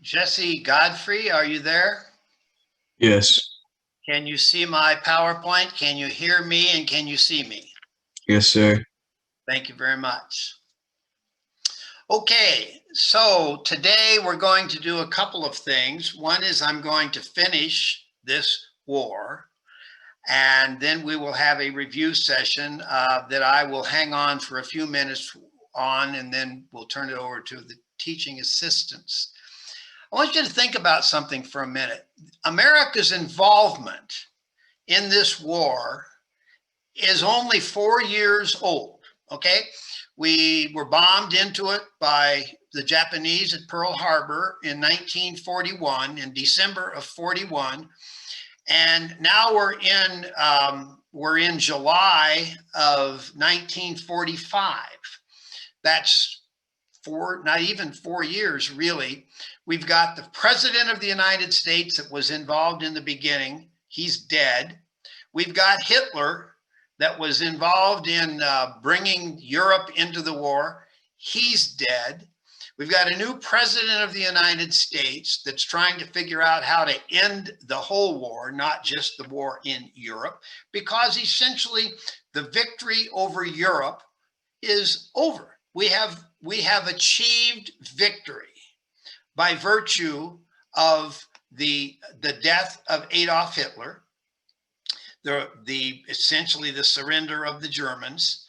Jesse Godfrey, are you there? Yes, Can you see my PowerPoint? Can you hear me and can you see me? yes, sir. Thank you very much. Okay, so today we're going to do a couple of things. One is I'm going to finish this war, and then we will have a review session that I will hang on for a few minutes on, and then we'll turn it over to the teaching assistants. I want you to think about something for a minute. America's involvement in this war is only 4 years old. Okay. We were bombed into it by the Japanese at Pearl Harbor in 1941, in December of 41. And now we're in July of 1945. That's not even 4 years, really. We've got the president of the United States that was involved in the beginning. He's dead. We've got Hitler that was involved in bringing Europe into the war. He's dead. We've got a new president of the United States that's trying to figure out how to end the whole war, not just the war in Europe, because essentially the victory over Europe is over. We have achieved victory by virtue of the death of Adolf Hitler, essentially the surrender of the Germans.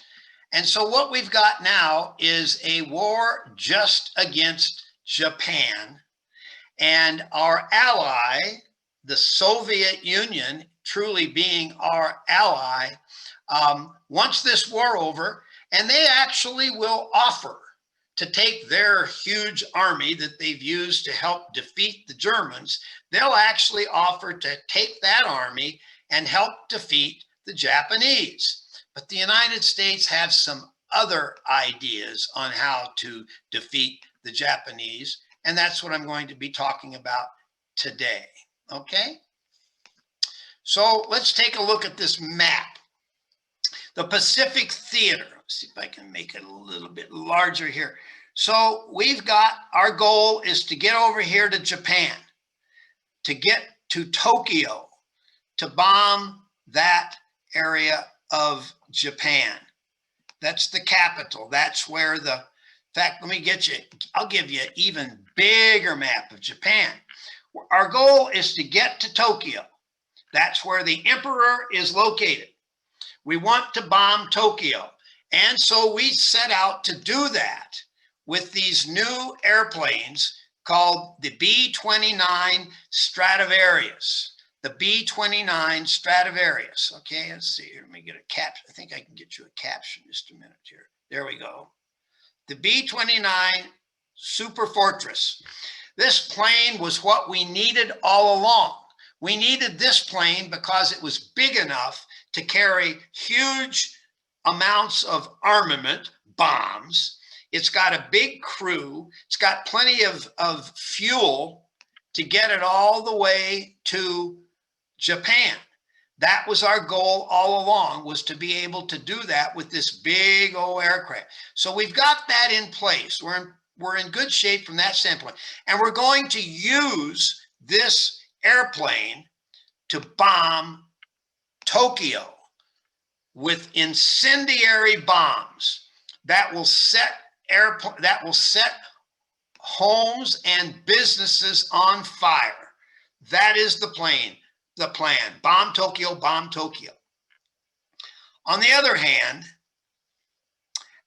And so what we've got now is a war just against Japan, and our ally, the Soviet Union, truly being our ally, wants this war over, and they actually will offer to take their huge army that they've used to help defeat the Germans. They'll actually offer to take that army and help defeat the Japanese. But the United States have some other ideas on how to defeat the Japanese, and that's what I'm going to be talking about today. Okay? So let's take a look at this map. The Pacific Theater. Let's see if I can make it a little bit larger here. So we've got, our goal is to get over here to Japan, to get to Tokyo, to bomb that area of Japan. That's the capital. That's where in fact, I'll give you an even bigger map of Japan. Our goal is to get to Tokyo. That's where the emperor is located. We want to bomb Tokyo. And so we set out to do that with these new airplanes called the B-29 Stradivarius. The B-29 Stradivarius. Okay, let's see here. Let me get a caption. I think I can get you a caption just a minute here. There we go. The B-29 Super Fortress. This plane was what we needed all along. We needed this plane because it was big enough to carry huge amounts of armament, bombs. It's got a big crew. It's got plenty of fuel to get it all the way to Japan. That was our goal all along, was to be able to do that with this big old aircraft. So we've got that in place. We're in good shape from that standpoint. And we're going to use this airplane to bomb Tokyo with incendiary bombs that will set homes and businesses on fire. That is the plan. Bomb Tokyo, bomb Tokyo. On the other hand,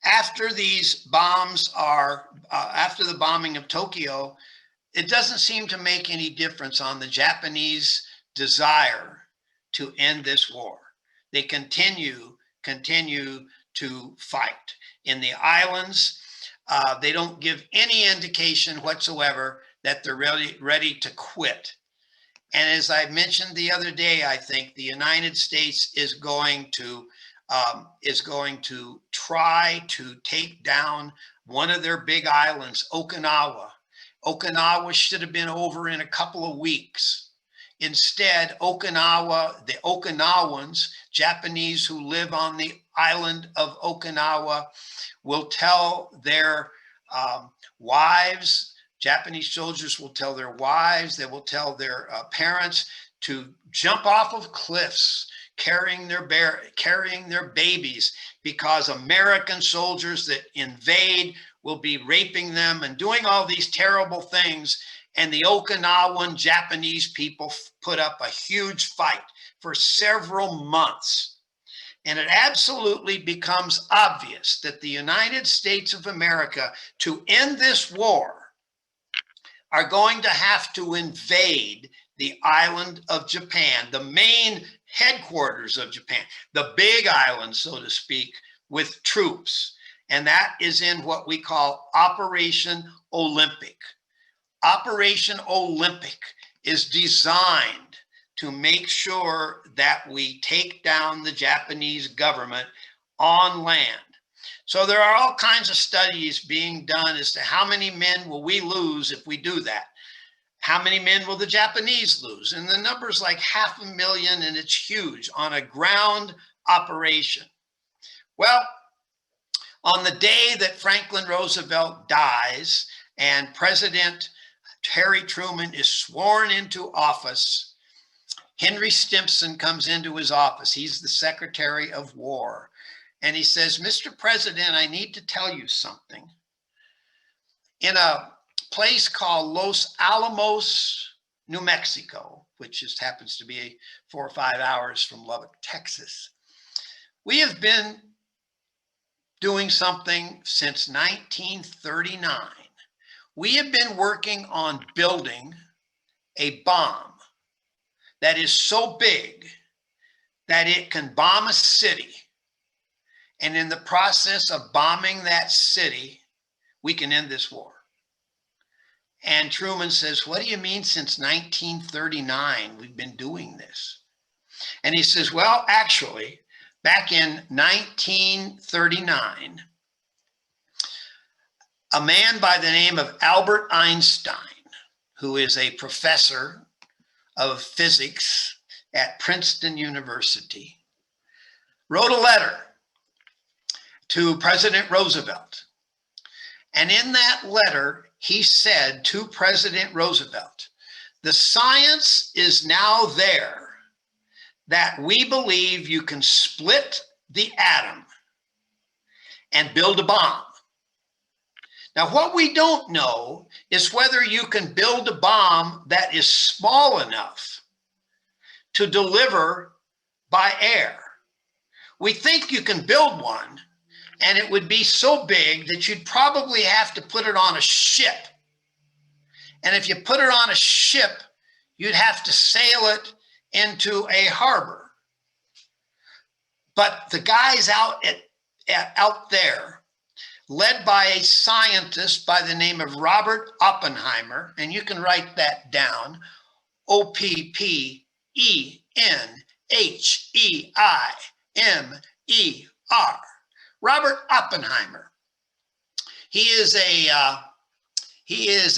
after these bombs after the bombing of Tokyo, it doesn't seem to make any difference on the Japanese desire to end this war. They continue to fight. In the islands, they don't give any indication whatsoever that they're ready to quit. And as I mentioned the other day, I think the United States is going to try to take down one of their big islands, Okinawa. Okinawa should have been over in a couple of weeks. Instead, the Okinawans, Japanese who live on the island of Okinawa, will tell their wives, Japanese soldiers will tell their wives, they will tell their parents to jump off of cliffs, carrying their babies, because American soldiers that invade will be raping them and doing all these terrible things. And the Okinawan Japanese people put up a huge fight for several months. And it absolutely becomes obvious that the United States of America, to end this war, are going to have to invade the island of Japan, the main headquarters of Japan, the big island, so to speak, with troops. And that is in what we call Operation Olympic. Operation Olympic is designed to make sure that we take down the Japanese government on land. So there are all kinds of studies being done as to how many men will we lose if we do that. How many men will the Japanese lose? And the number's like 500,000, and it's huge on a ground operation. Well, on the day that Franklin Roosevelt dies and President Harry Truman is sworn into office, Henry Stimson comes into his office. He's the Secretary of War. And he says, Mr. President, I need to tell you something. In a place called Los Alamos, New Mexico, which just happens to be 4 or 5 hours from Lubbock, Texas, we have been doing something since 1939. We have been working on building a bomb that is so big that it can bomb a city. And in the process of bombing that city, we can end this war. And Truman says, what do you mean since 1939 we've been doing this? And he says, well, actually, back in 1939, a man by the name of Albert Einstein, who is a professor of physics at Princeton University, wrote a letter to President Roosevelt. And in that letter, he said to President Roosevelt, the science is now there that we believe you can split the atom and build a bomb. Now, what we don't know is whether you can build a bomb that is small enough to deliver by air. We think you can build one, and it would be so big that you'd probably have to put it on a ship. And if you put it on a ship, you'd have to sail it into a harbor. But the guys out there, led by a scientist by the name of Robert Oppenheimer, and you can write that down, Oppenheimer. Robert Oppenheimer. He is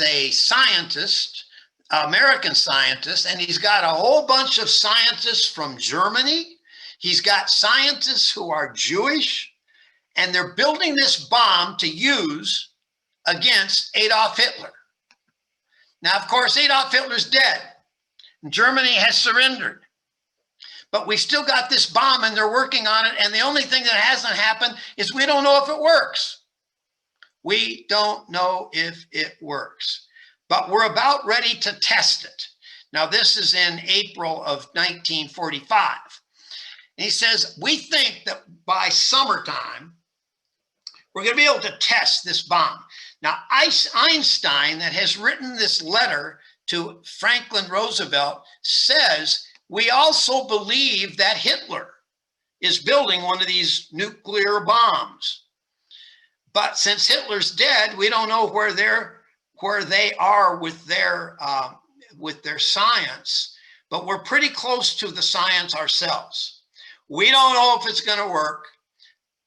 a scientist, American scientist, and he's got a whole bunch of scientists from Germany. He's got scientists who are Jewish, and they're building this bomb to use against Adolf Hitler. Now, of course, Adolf Hitler's dead, and Germany has surrendered. But we still got this bomb, and they're working on it, and the only thing that hasn't happened is we don't know if it works. We don't know if it works, but we're about ready to test it. Now, this is in April of 1945. And he says, we think that by summertime, we're going to be able to test this bomb. Now, Einstein, that has written this letter to Franklin Roosevelt, says we also believe that Hitler is building one of these nuclear bombs. But since Hitler's dead, we don't know where they are with their science. But we're pretty close to the science ourselves. We don't know if it's going to work,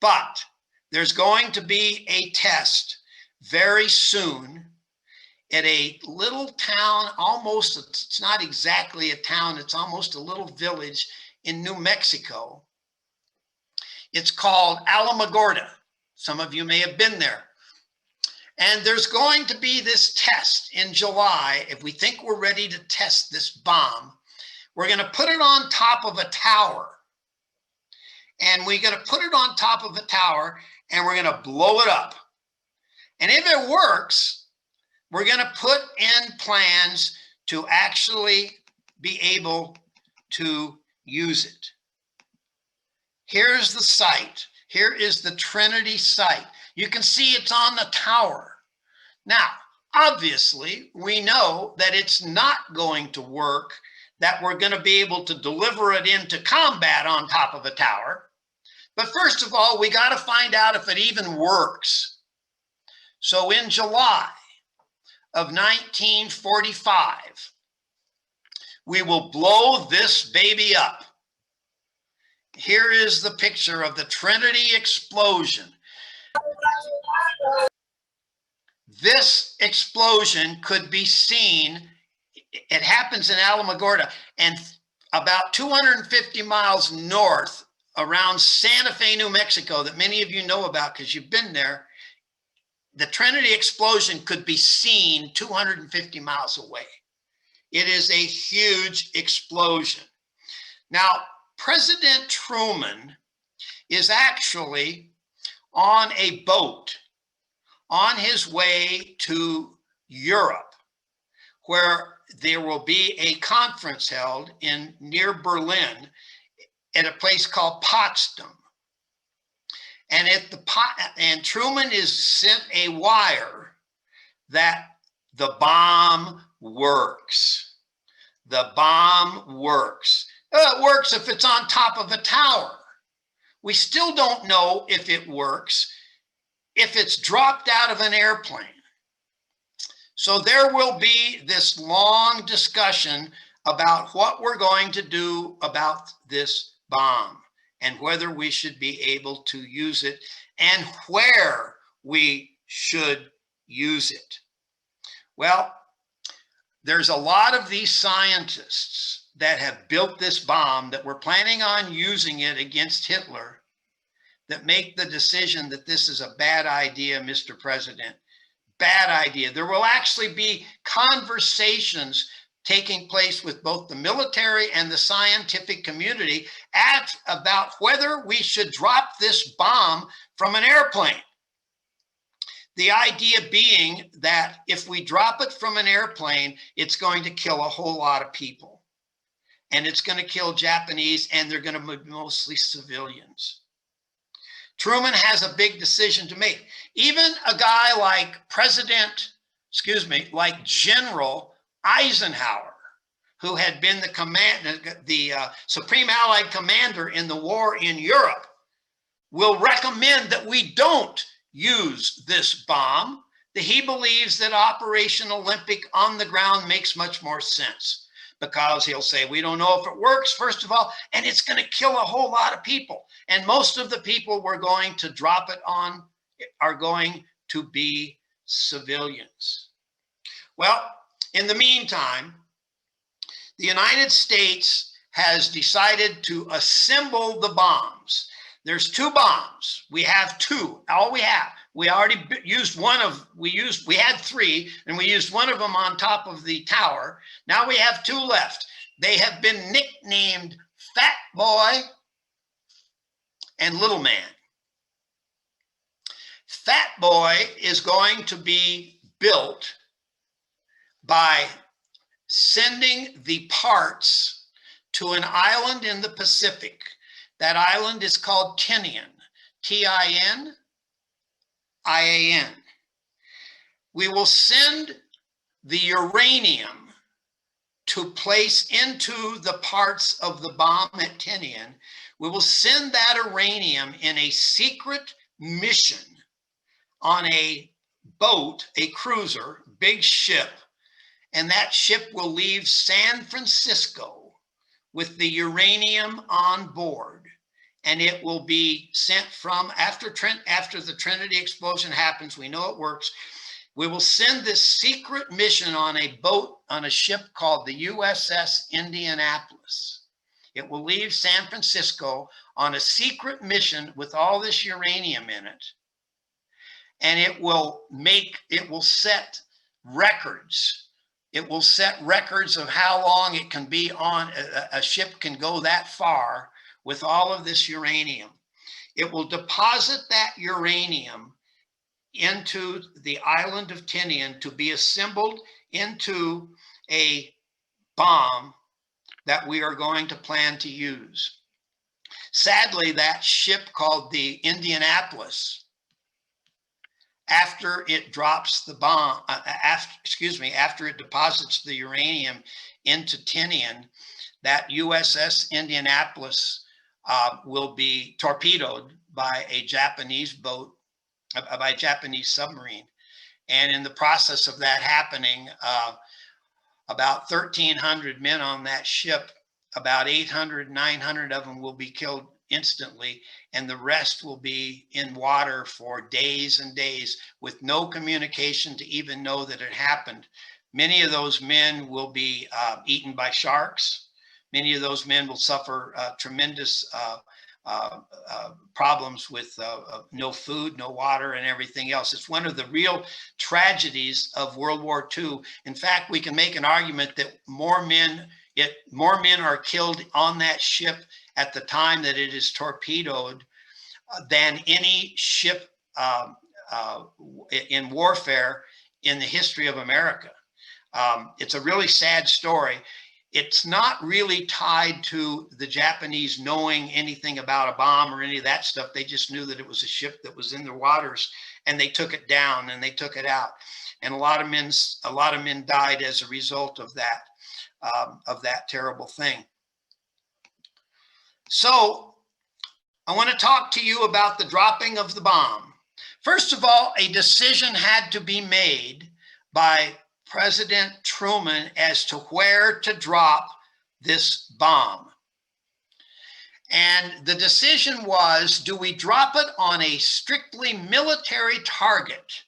but there's going to be a test very soon at a little town, almost, it's not exactly a town, it's almost a little village in New Mexico. It's called Alamogordo. Some of you may have been there. And there's going to be this test in July. If we think we're ready to test this bomb, we're going to put it on top of a tower. And we're going to put it on top of a tower and we're going to blow it up. And if it works, we're going to put in plans to actually be able to use it. Here's the site. Here is the Trinity site. You can see it's on the tower. Now, obviously, we know that it's not going to work, that we're going to be able to deliver it into combat on top of a tower. But first of all, we got to find out if it even works. So in July of 1945, we will blow this baby up. Here is the picture of the Trinity explosion. This explosion could be seen. It happens in Alamogordo, and about 250 miles north around Santa Fe, New Mexico, that many of you know about because you've been there. The Trinity explosion could be seen 250 miles away. It is a huge explosion. Now, President Truman is actually on a boat on his way to Europe, where there will be a conference held near Berlin at a place called Potsdam. And Truman is sent a wire that the bomb works. The bomb works. It works if it's on top of a tower. We still don't know if it works if it's dropped out of an airplane. So there will be this long discussion about what we're going to do about this bomb and whether we should be able to use it and where we should use it. Well, there's a lot of these scientists that have built this bomb that were planning on using it against Hitler that make the decision that this is a bad idea, Mr. President. Bad idea. There will actually be conversations taking place with both the military and the scientific community about whether we should drop this bomb from an airplane. The idea being that if we drop it from an airplane, it's going to kill a whole lot of people. And it's going to kill Japanese, and they're going to be mostly civilians. Truman has a big decision to make. Even a guy like like General Eisenhower, who had been the Supreme Allied Commander in the war in Europe, will recommend that we don't use this bomb. That he believes that Operation Olympic on the ground makes much more sense, because he'll say, we don't know if it works, first of all, and it's going to kill a whole lot of people. And most of the people we're going to drop it on are going to be civilians. Well, in the meantime, the United States has decided to assemble the bombs. There's two bombs. We have two, all we have. We already used we had three, and we used one of them on top of the tower. Now we have two left. They have been nicknamed Fat Boy and Little Man. Fat Boy is going to be built by sending the parts to an island in the Pacific. That island is called Tinian, T-I-N-I-A-N. We will send the uranium to place into the parts of the bomb at Tinian. We will send that uranium in a secret mission on a boat, a cruiser, big ship, and that ship will leave San Francisco with the uranium on board, and it will be sent from after the Trinity explosion happens. We know it works. We will send this secret mission on a boat, on a ship called the USS Indianapolis. It will leave San Francisco on a secret mission with all this uranium in it. and it will set records. It will set records of how long it can be on, a ship can go that far with all of this uranium. It will deposit that uranium into the island of Tinian to be assembled into a bomb that we are going to plan to use. Sadly, that ship called the Indianapolis, after it drops the bomb, after it deposits the uranium into Tinian, that USS Indianapolis will be torpedoed by a Japanese boat, by a Japanese submarine. And in the process of that happening, about 1,300 men on that ship, about 800, 900 of them will be killed instantly, and the rest will be in water for days and days with no communication to even know that it happened. Many of those men will be eaten by sharks. Many of those men will suffer tremendous problems with no food, no water, and everything else. It's one of the real tragedies of World War II. In fact, we can make an argument that more men are killed on that ship at the time that it is torpedoed than any ship in warfare in the history of America. It's a really sad story. It's not really tied to the Japanese knowing anything about a bomb or any of that stuff. They just knew that it was a ship that was in the waters, and they took it down and they took it out. And a lot of men died as a result of that terrible thing. So I want to talk to you about the dropping of the bomb. First of all, a decision had to be made by President Truman as to where to drop this bomb. And the decision was, do we drop it on a strictly military target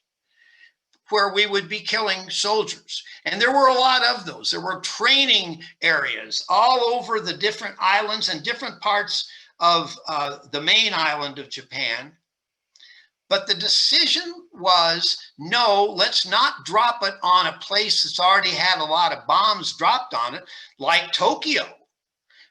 where we would be killing soldiers? And there were a lot of those. There were training areas all over the different islands and different parts of the main island of Japan. But the decision was, no, let's not drop it on a place that's already had a lot of bombs dropped on it, like Tokyo.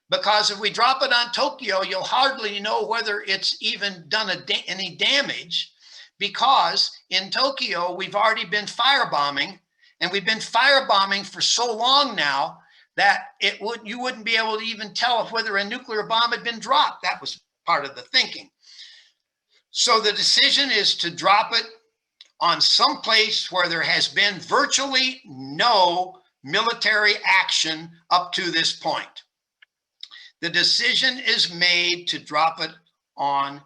Because if we drop it on Tokyo, you'll hardly know whether it's even done any damage, because in Tokyo, we've already been firebombing, and we've been firebombing for so long now that you wouldn't be able to even tell whether a nuclear bomb had been dropped. That was part of the thinking. So the decision is to drop it on some place where there has been virtually no military action up to this point. The decision is made to drop it on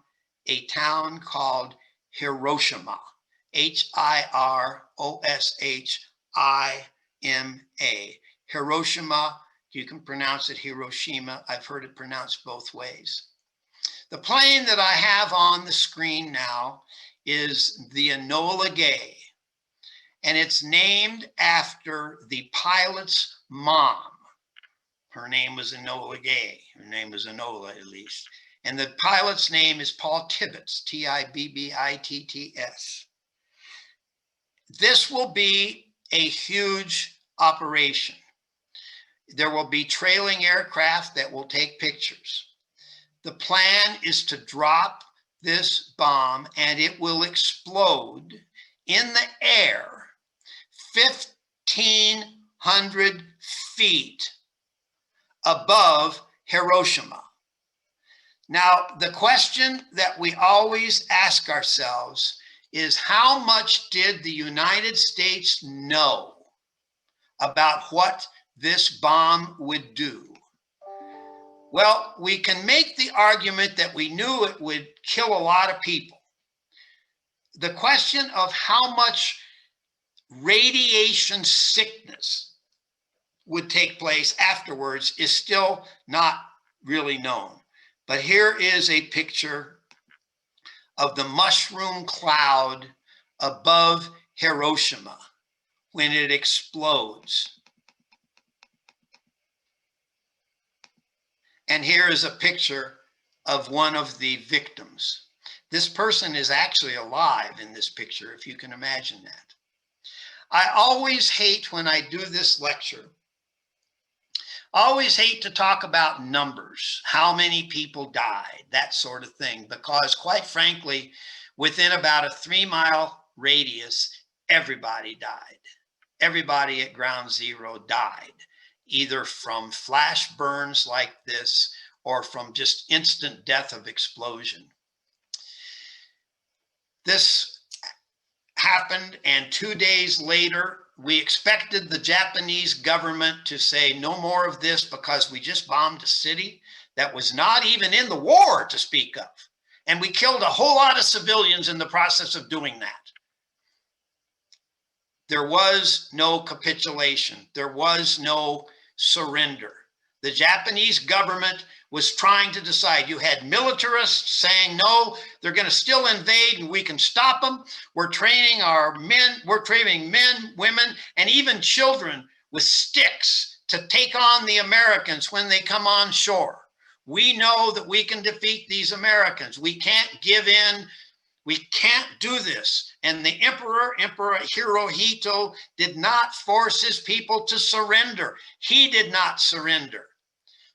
a town called Hiroshima, Hiroshima. Hiroshima, you can pronounce it Hiroshima. I've heard it pronounced both ways. The plane that I have on the screen now is the Enola Gay, and it's named after the pilot's mom. Her name was Enola Gay. Her name was Enola, at least. And the pilot's name is Paul Tibbets, Tibbitts. This will be a huge operation. There will be trailing aircraft that will take pictures. The plan is to drop this bomb, and it will explode in the air 1,500 feet above Hiroshima. Now, the question that we always ask ourselves is, how much did the United States know about what this bomb would do? Well, we can make the argument that we knew it would kill a lot of people. The question of how much radiation sickness would take place afterwards is still not really known. But here is a picture of the mushroom cloud above Hiroshima when it explodes. And here is a picture of one of the victims. This person is actually alive in this picture, if you can imagine that. I always hate when I do this lecture. I always hate to talk about numbers, how many people died, that sort of thing, because quite frankly, within about a 3-mile radius, everybody died. Everybody at ground zero died, either from flash burns like this or from just instant death of explosion. This happened, and 2 days later, we expected the Japanese government to say no more of this because we just bombed a city that was not even in the war to speak of. And we killed a whole lot of civilians in the process of doing that. There was no capitulation. There was no surrender. The Japanese government was trying to decide. You had militarists saying, no, they're going to still invade and we can stop them. We're training our men, we're training men, women, and even children with sticks to take on the Americans when they come on shore. We know that we can defeat these Americans. We can't give in. We can't do this. And the Emperor Hirohito, did not force his people to surrender. He did not surrender.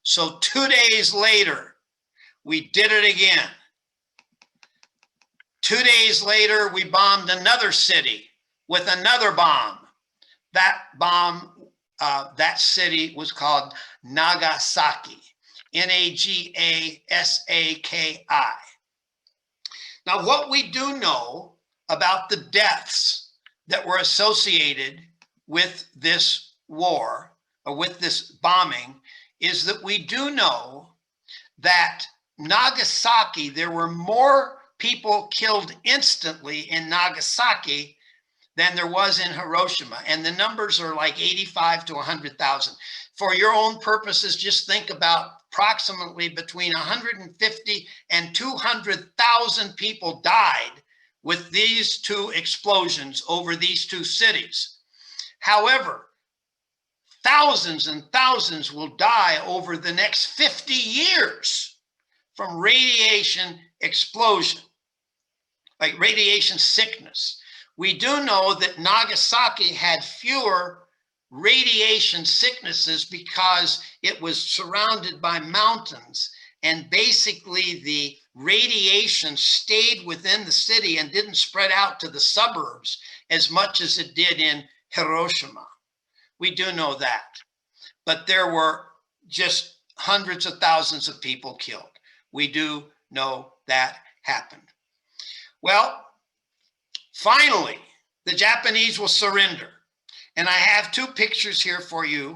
So 2 days later, we did it again. 2 days later, we bombed another city with another bomb. That bomb, that city was called Nagasaki, Nagasaki. Now, what we do know about the deaths that were associated with this war, or with this bombing, is that we do know that Nagasaki, there were more people killed instantly in Nagasaki than there was in Hiroshima. And the numbers are like 85 to 100,000. For your own purposes, just think about approximately between 150 and 200,000 people died with these two explosions over these two cities. However, thousands and thousands will die over the next 50 years from radiation explosion, like radiation sickness. We do know that Nagasaki had fewer radiation sicknesses because it was surrounded by mountains, and basically the radiation stayed within the city and didn't spread out to the suburbs as much as it did in Hiroshima. We do know that, but there were just hundreds of thousands of people killed. We do know that happened. Well, finally, the Japanese will surrender. And I have two pictures here for you.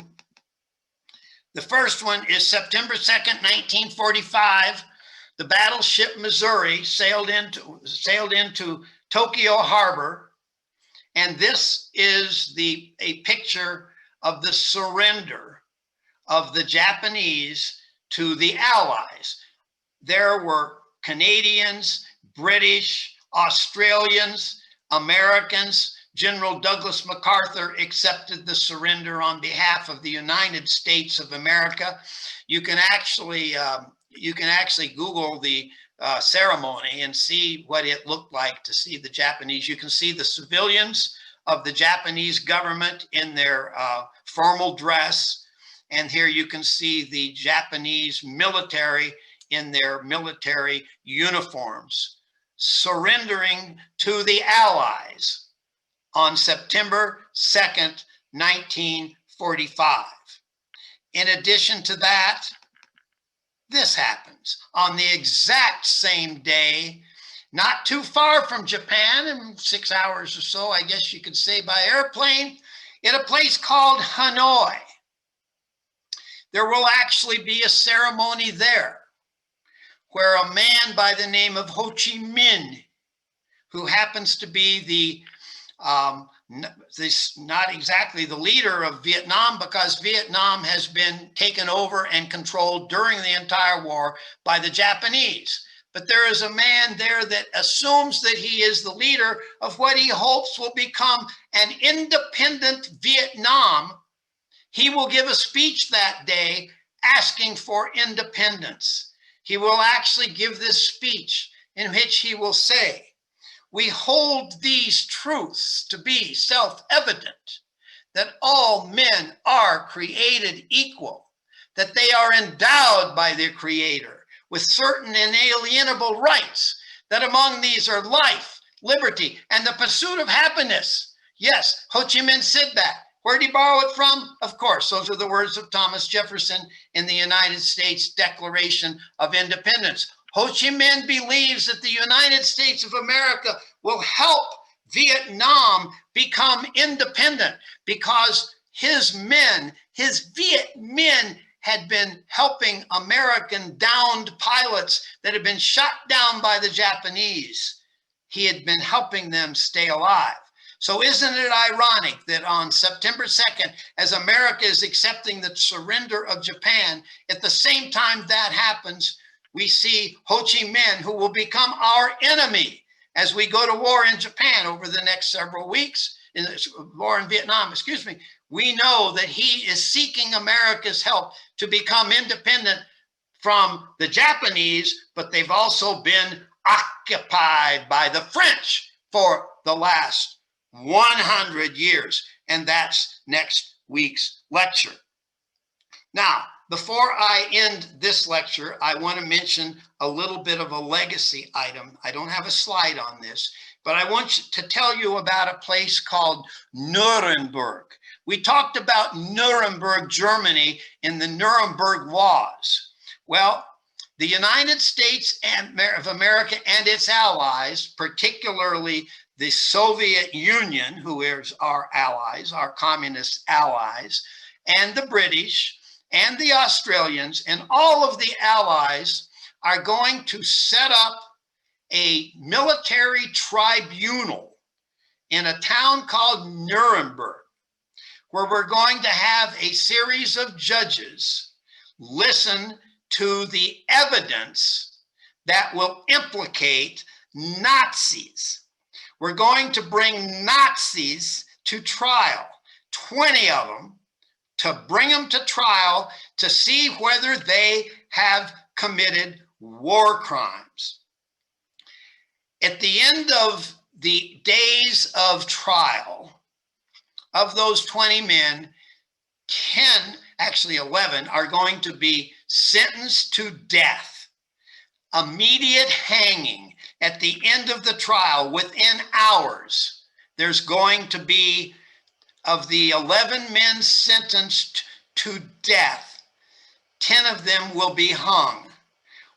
The first one is September 2nd, 1945. The battleship Missouri sailed into Tokyo Harbor. And this is a picture of the surrender of the Japanese to the Allies. There were Canadians, British, Australians, Americans. General Douglas MacArthur accepted the surrender on behalf of the United States of America. You can actually Google the ceremony and see what it looked like to see the Japanese. You can see the civilians of the Japanese government in their formal dress. And here you can see the Japanese military in their military uniforms, surrendering to the Allies on September 2nd, 1945. In addition to that, this happens on the exact same day, not too far from Japan, in 6 hours or so, I guess you could say, by airplane, in a place called Hanoi. There will actually be a ceremony there where a man by the name of Ho Chi Minh, who happens to be not exactly the leader of Vietnam, because Vietnam has been taken over and controlled during the entire war by the Japanese. But there is a man there that assumes that he is the leader of what he hopes will become an independent Vietnam. He will give a speech that day asking for independence. He will actually give this speech in which he will say, "We hold these truths to be self-evident, that all men are created equal, that they are endowed by their Creator with certain inalienable rights, that among these are life, liberty, and the pursuit of happiness." Yes, Ho Chi Minh said that. Where did he borrow it from? Of course, those are the words of Thomas Jefferson in the United States Declaration of Independence. Ho Chi Minh believes that the United States of America will help Vietnam become independent because his Viet men, had been helping American downed pilots that had been shot down by the Japanese. He had been helping them stay alive. So isn't it ironic that on September 2nd, as America is accepting the surrender of Japan, at the same time that happens, we see Ho Chi Minh, who will become our enemy as we go to war in Japan over the next several weeks, in the war in Vietnam, excuse me. We know that he is seeking America's help to become independent from the Japanese, but they've also been occupied by the French for the last 100 years. And that's next week's lecture. Now, before I end this lecture, I want to mention a little bit of a legacy item. I don't have a slide on this, but I want to tell you about a place called Nuremberg. We talked about Nuremberg, Germany, in the Nuremberg Laws. Well, the United States of America and its allies, particularly the Soviet Union, who is our allies, our communist allies, and the British and the Australians, and all of the allies are going to set up a military tribunal in a town called Nuremberg, where we're going to have a series of judges listen to the evidence that will implicate Nazis. We're going to bring Nazis to trial, 20 of them, to bring them to trial to see whether they have committed war crimes. At the end of the days of trial, of those 20 men, 10, actually 11, are going to be sentenced to death, immediate hanging. At the end of the trial, within hours, there's going to be, of the 11 men sentenced to death, 10 of them will be hung.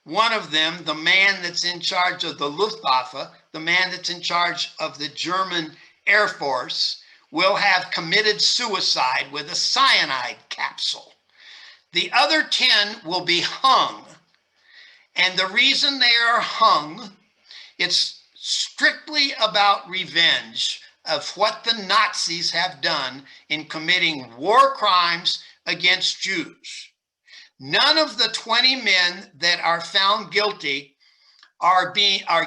One of them, the man that's in charge of the Luftwaffe, the man that's in charge of the German Air Force, will have committed suicide with a cyanide capsule. The other 10 will be hung. And the reason they are hung, it's strictly about revenge of what the Nazis have done in committing war crimes against Jews. None of the 20 men that are found guilty are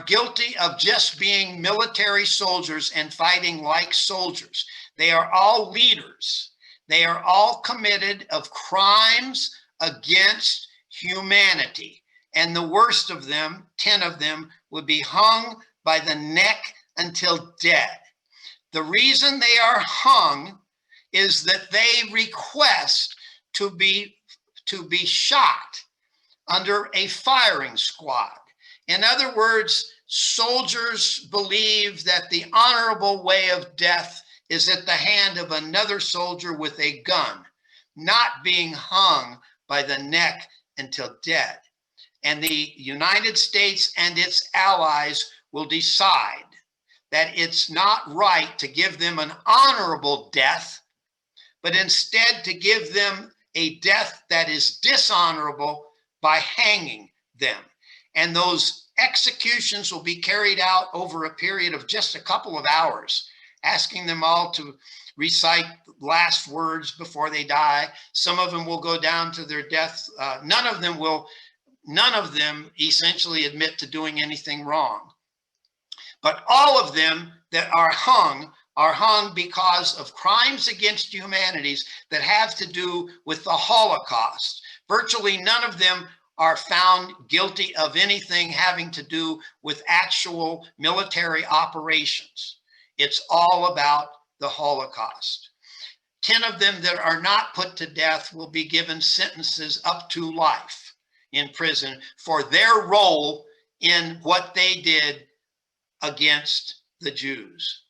guilty of just being military soldiers and fighting like soldiers. They are all leaders. They are all committed of crimes against humanity. And the worst of them, 10 of them, would be hung by the neck until dead. The reason they are hung is that they request to be shot under a firing squad. In other words, soldiers believe that the honorable way of death is at the hand of another soldier with a gun, not being hung by the neck until dead. And the United States and its allies will decide that it's not right to give them an honorable death, but instead to give them a death that is dishonorable by hanging them. And those executions will be carried out over a period of just a couple of hours, asking them all to recite last words before they die. Some of them will go down to their death. None of them essentially admit to doing anything wrong. But all of them that are hung because of crimes against humanities that have to do with the Holocaust. Virtually none of them are found guilty of anything having to do with actual military operations. It's all about the Holocaust. 10 of them that are not put to death will be given sentences up to life in prison for their role in what they did against the Jews.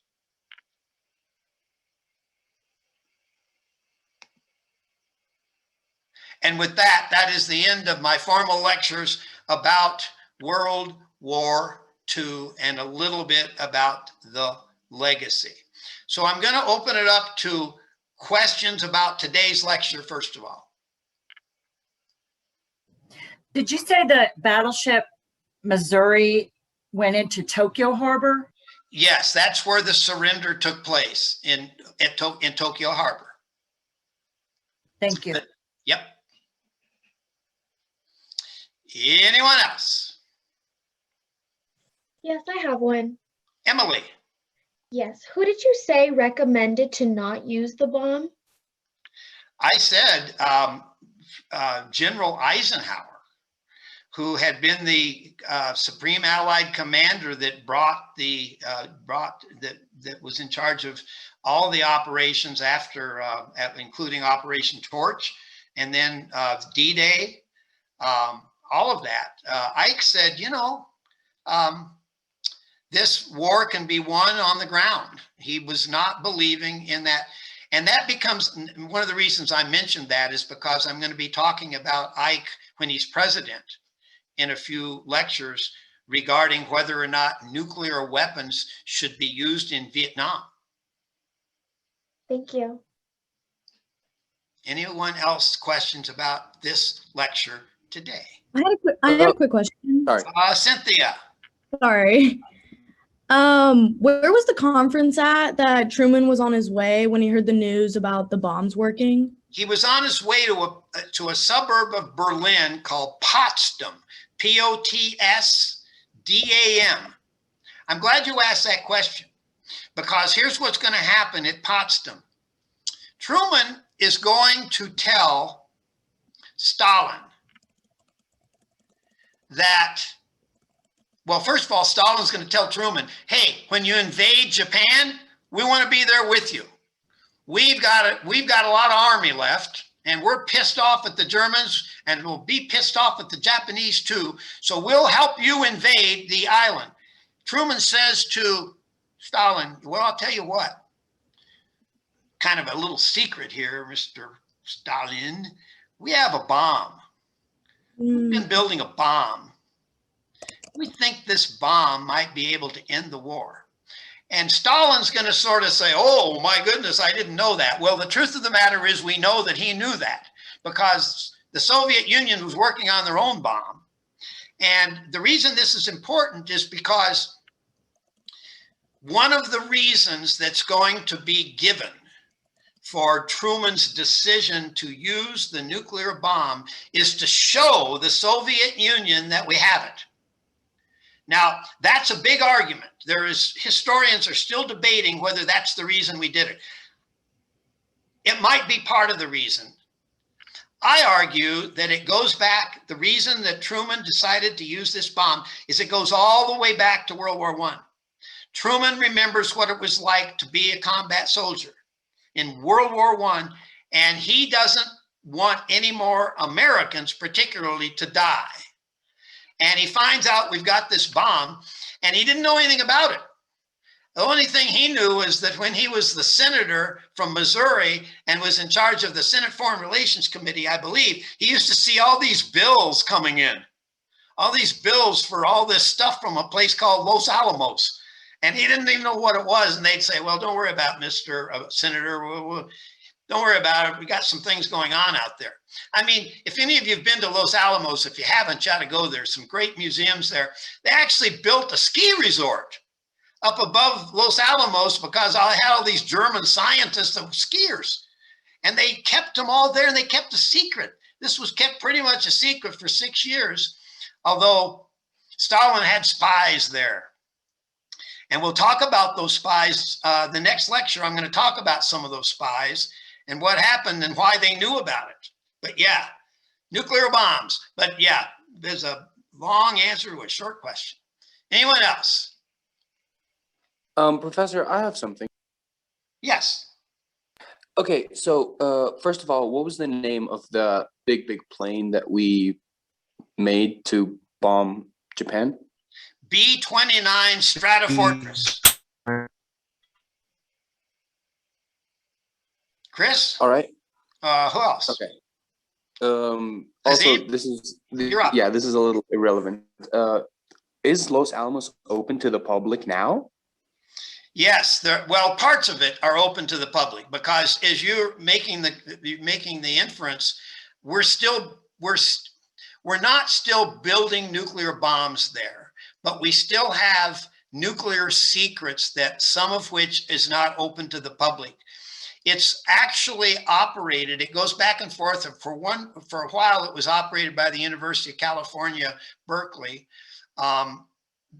And with that, that is the end of my formal lectures about World War II and a little bit about the legacy. So I'm going to open it up to questions about today's lecture, first of all. Did you say that battleship Missouri went into Tokyo Harbor? Yes, that's where the surrender took place in Tokyo Harbor. Thank you. Yep. Anyone else? Yes, I have one. Emily. Yes. Who did you say recommended to not use the bomb? I said General Eisenhower, who had been the Supreme Allied Commander that that was in charge of all the operations after, including Operation Torch, and then D-Day, all of that. Ike said, you know, this war can be won on the ground. He was not believing in that. And that becomes one of the reasons I mentioned that is because I'm going to be talking about Ike when he's president in a few lectures regarding whether or not nuclear weapons should be used in Vietnam. Thank you. Anyone else questions about this lecture today? I had a quick question. Sorry. Cynthia. Sorry. Where was the conference at that Truman was on his way when he heard the news about the bombs working? He was on his way to a suburb of Berlin called Potsdam, P-O-T-S-D-A-M. I'm glad you asked that question because here's what's going to happen at Potsdam. Truman is going to tell Stalin that, well, first of all, Stalin's going to tell Truman, hey, when you invade Japan, we want to be there with you. We've got a lot of army left, and we're pissed off at the Germans, and we'll be pissed off at the Japanese too. So we'll help you invade the island. Truman says to Stalin, well, I'll tell you what, kind of a little secret here, Mr. Stalin. We have a bomb. We've been building a bomb. We think this bomb might be able to end the war. And Stalin's going to sort of say, oh, my goodness, I didn't know that. Well, the truth of the matter is we know that he knew that because the Soviet Union was working on their own bomb. And the reason this is important is because one of the reasons that's going to be given for Truman's decision to use the nuclear bomb is to show the Soviet Union that we have it. Now, that's a big argument. Historians are still debating whether that's the reason we did it. It might be part of the reason. I argue that it goes back, the reason that Truman decided to use this bomb is it goes all the way back to World War I. Truman remembers what it was like to be a combat soldier in World War I, and he doesn't want any more Americans particularly to die. And he finds out we've got this bomb, and he didn't know anything about it. The only thing he knew is that when he was the senator from Missouri and was in charge of the Senate Foreign Relations Committee, I believe, he used to see all these bills coming in, all these bills for all this stuff from a place called Los Alamos. And he didn't even know what it was. And they'd say, well, don't worry about it, Mr. Senator. Don't worry about it. We got some things going on out there. I mean, if any of you have been to Los Alamos, if you haven't, you ought to go there. Some great museums there. They actually built a ski resort up above Los Alamos because I had all these German scientists that were skiers. And they kept them all there and they kept a secret. This was kept pretty much a secret for 6 years, although Stalin had spies there. And we'll talk about those spies. The next lecture, I'm going to talk about some of those spies and what happened and why they knew about it. But yeah, nuclear bombs. But yeah, there's a long answer to a short question. Anyone else? Professor, I have something. Yes. Okay, so first of all, what was the name of the big plane that we made to bomb Japan? B-29 Stratofortress. Chris? All right. Who else? Okay. Azim? Also, You're up. yeah, this is a little irrelevant. Is Los Alamos open to the public now? Yes, well, parts of it are open to the public because as you're making the inference, we're not still building nuclear bombs there, but we still have nuclear secrets that some of which is not open to the public. It's actually operated, it goes back and forth. For a while, it was operated by the University of California, Berkeley.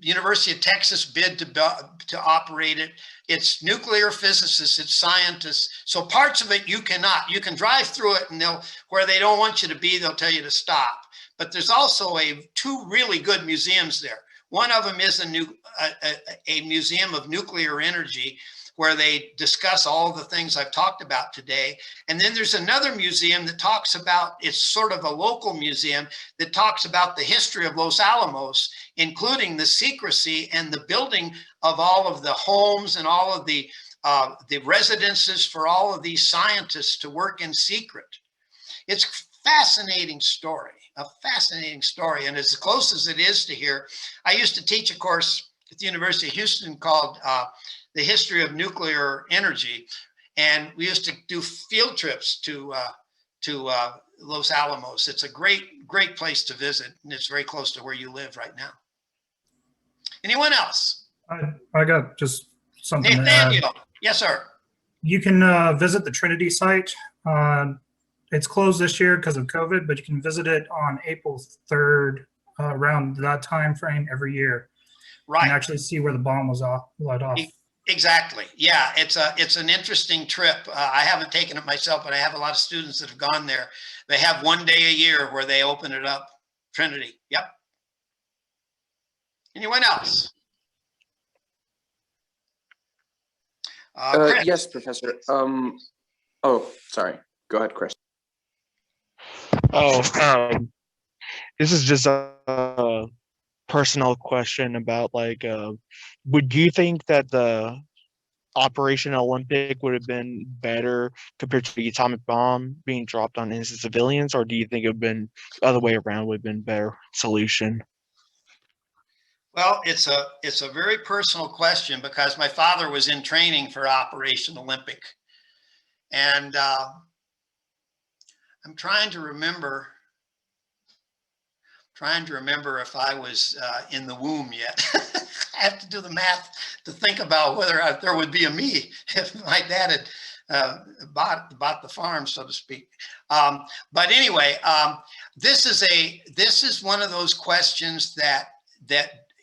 University of Texas bid to operate it. It's nuclear physicists, it's scientists. So parts of it you can drive through it and where they don't want you to be, they'll tell you to stop. But there's also two really good museums there. One of them is a museum of nuclear energy where they discuss all the things I've talked about today. And then there's another museum that talks about, it's sort of a local museum that talks about the history of Los Alamos, including the secrecy and the building of all of the homes and all of the residences for all of these scientists to work in secret. It's a fascinating story. And as close as it is to here, I used to teach a course at the University of Houston called The History of Nuclear Energy. And we used to do field trips to Los Alamos. It's a great place to visit, and it's very close to where you live right now. Anyone else? I got just something to add. Nathaniel. Yes, sir. You can visit the Trinity site. It's closed this year because of COVID, but you can visit it on April 3rd, around that time frame every year. Right. And actually see where the bomb was let off. Exactly. Yeah, it's an interesting trip. I haven't taken it myself, but I have a lot of students that have gone there. They have one day a year where they open it up. Trinity. Yep. Anyone else? Chris. Yes, Professor. Oh, sorry. Go ahead, Chris. This is just a personal question about would you think that the Operation Olympic would have been better compared to the atomic bomb being dropped on innocent civilians, or do you think it would have been the other way around would have been a better solution? Well, it's a very personal question because my father was in training for Operation Olympic. And I'm trying to remember if I was in the womb yet. I have to do the math to think about whether there would be a me if my dad had bought the farm, so to speak. But anyway, this is one of those questions that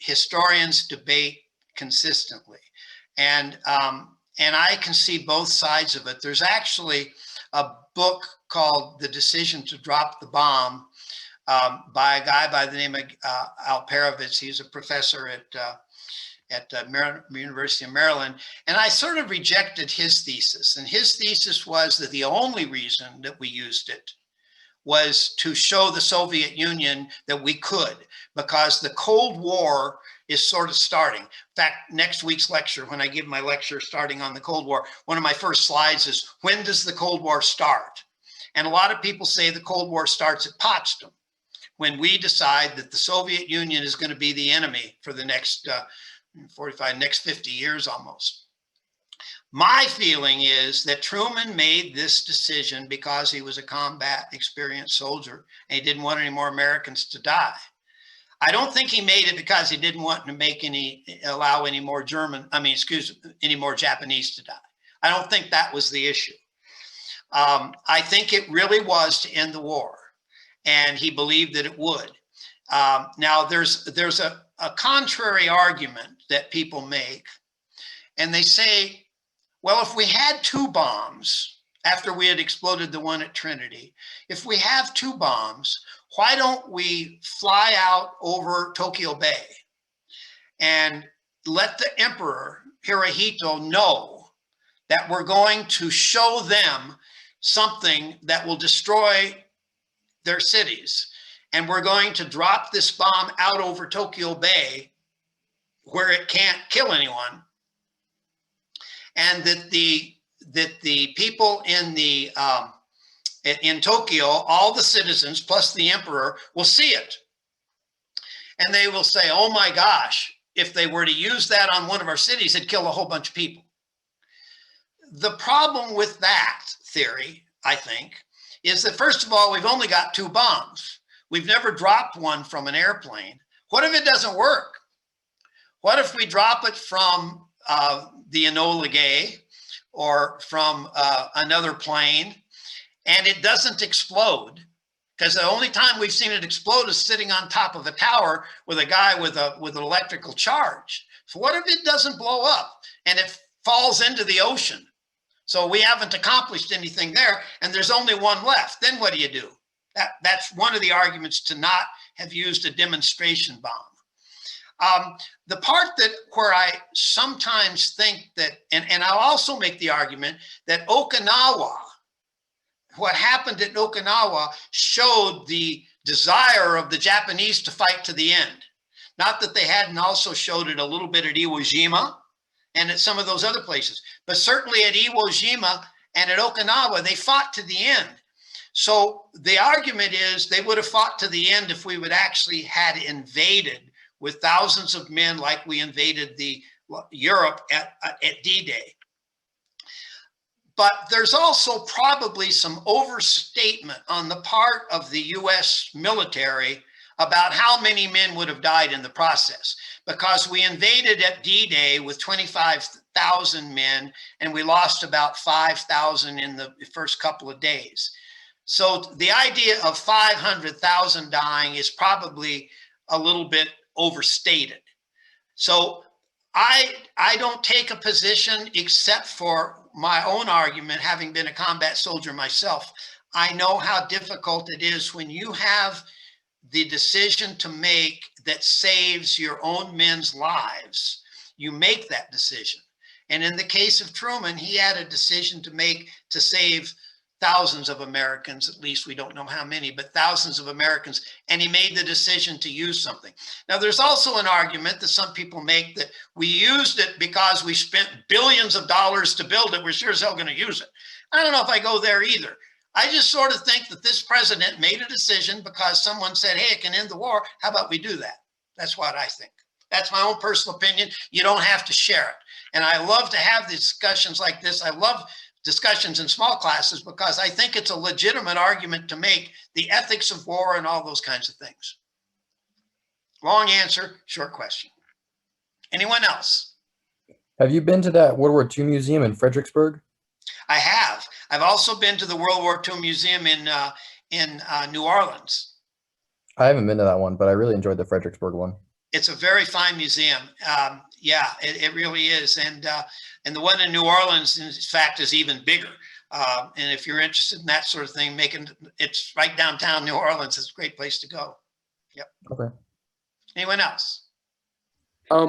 historians debate consistently, and I can see both sides of it. There's actually a book called The Decision to Drop the Bomb by a guy by the name of Al Perovitz. He's a professor at University of Maryland. And I sort of rejected his thesis. And his thesis was that the only reason that we used it was to show the Soviet Union that we could, because the Cold War is sort of starting. In fact, next week's lecture, when I give my lecture starting on the Cold War, one of my first slides is, when does the Cold War start? And a lot of people say the Cold War starts at Potsdam, when we decide that the Soviet Union is going to be the enemy for the next 50 years almost. My feeling is that Truman made this decision because he was a combat experienced soldier and he didn't want any more Americans to die. I don't think he made it because he didn't want to allow any more any more Japanese to die. I don't think that was the issue. I think it really was to end the war, and he believed that it would. Now there's a contrary argument that people make, and they say, well, if we had two bombs after we had exploded the one at Trinity, if we have 2 bombs, why don't we fly out over Tokyo Bay and let the Emperor Hirohito know that we're going to show them something that will destroy their cities. And we're going to drop this bomb out over Tokyo Bay where it can't kill anyone. And that the people in Tokyo, all the citizens plus the emperor, will see it. And they will say, oh my gosh, if they were to use that on one of our cities, it'd kill a whole bunch of people. The problem with that theory, I think, is that first of all, we've only got 2 bombs. We've never dropped one from an airplane. What if it doesn't work? What if we drop it from the Enola Gay or from another plane and it doesn't explode? Because the only time we've seen it explode is sitting on top of a tower with a guy with an electrical charge. So what if it doesn't blow up and it falls into the ocean? So we haven't accomplished anything there and there's only one left. Then what do? That's one of the arguments to not have used a demonstration bomb. The part where I sometimes think that, and I'll also make the argument that Okinawa, what happened at Okinawa showed the desire of the Japanese to fight to the end. Not that they hadn't also showed it a little bit at Iwo Jima and at some of those other places, but certainly at Iwo Jima and at Okinawa, they fought to the end. So the argument is they would have fought to the end if we would actually had invaded with thousands of men like we invaded Europe at D-Day. But there's also probably some overstatement on the part of the US military about how many men would have died in the process, because we invaded at D-Day with 25,000 men and we lost about 5,000 in the first couple of days. So the idea of 500,000 dying is probably a little bit overstated. So I don't take a position except for my own argument, having been a combat soldier myself. I know how difficult it is when you have the decision to make that saves your own men's lives. You make that decision. And in the case of Truman, he had a decision to make to save thousands of Americans, at least we don't know how many, but thousands of Americans, and he made the decision to use something. Now, there's also an argument that some people make that we used it because we spent billions of dollars to build it. We're sure as hell going to use it. I don't know if I go there either. I just sort of think that this president made a decision because someone said, hey, it can end the war. How about we do that? That's what I think. That's my own personal opinion. You don't have to share it. And I love to have these discussions like this. I love discussions in small classes because I think it's a legitimate argument to make, the ethics of war and all those kinds of things. Long answer, short question. Anyone else? Have you been to that World War II museum in Fredericksburg? I have. I've also been to the World War II museum in New Orleans. I haven't been to that one, but I really enjoyed the Fredericksburg one. It's a very fine museum. Yeah, it really is. And the one in New Orleans, in fact, is even bigger. And if you're interested in that sort of thing, it's right downtown New Orleans. It's a great place to go. Yep. Okay. Anyone else?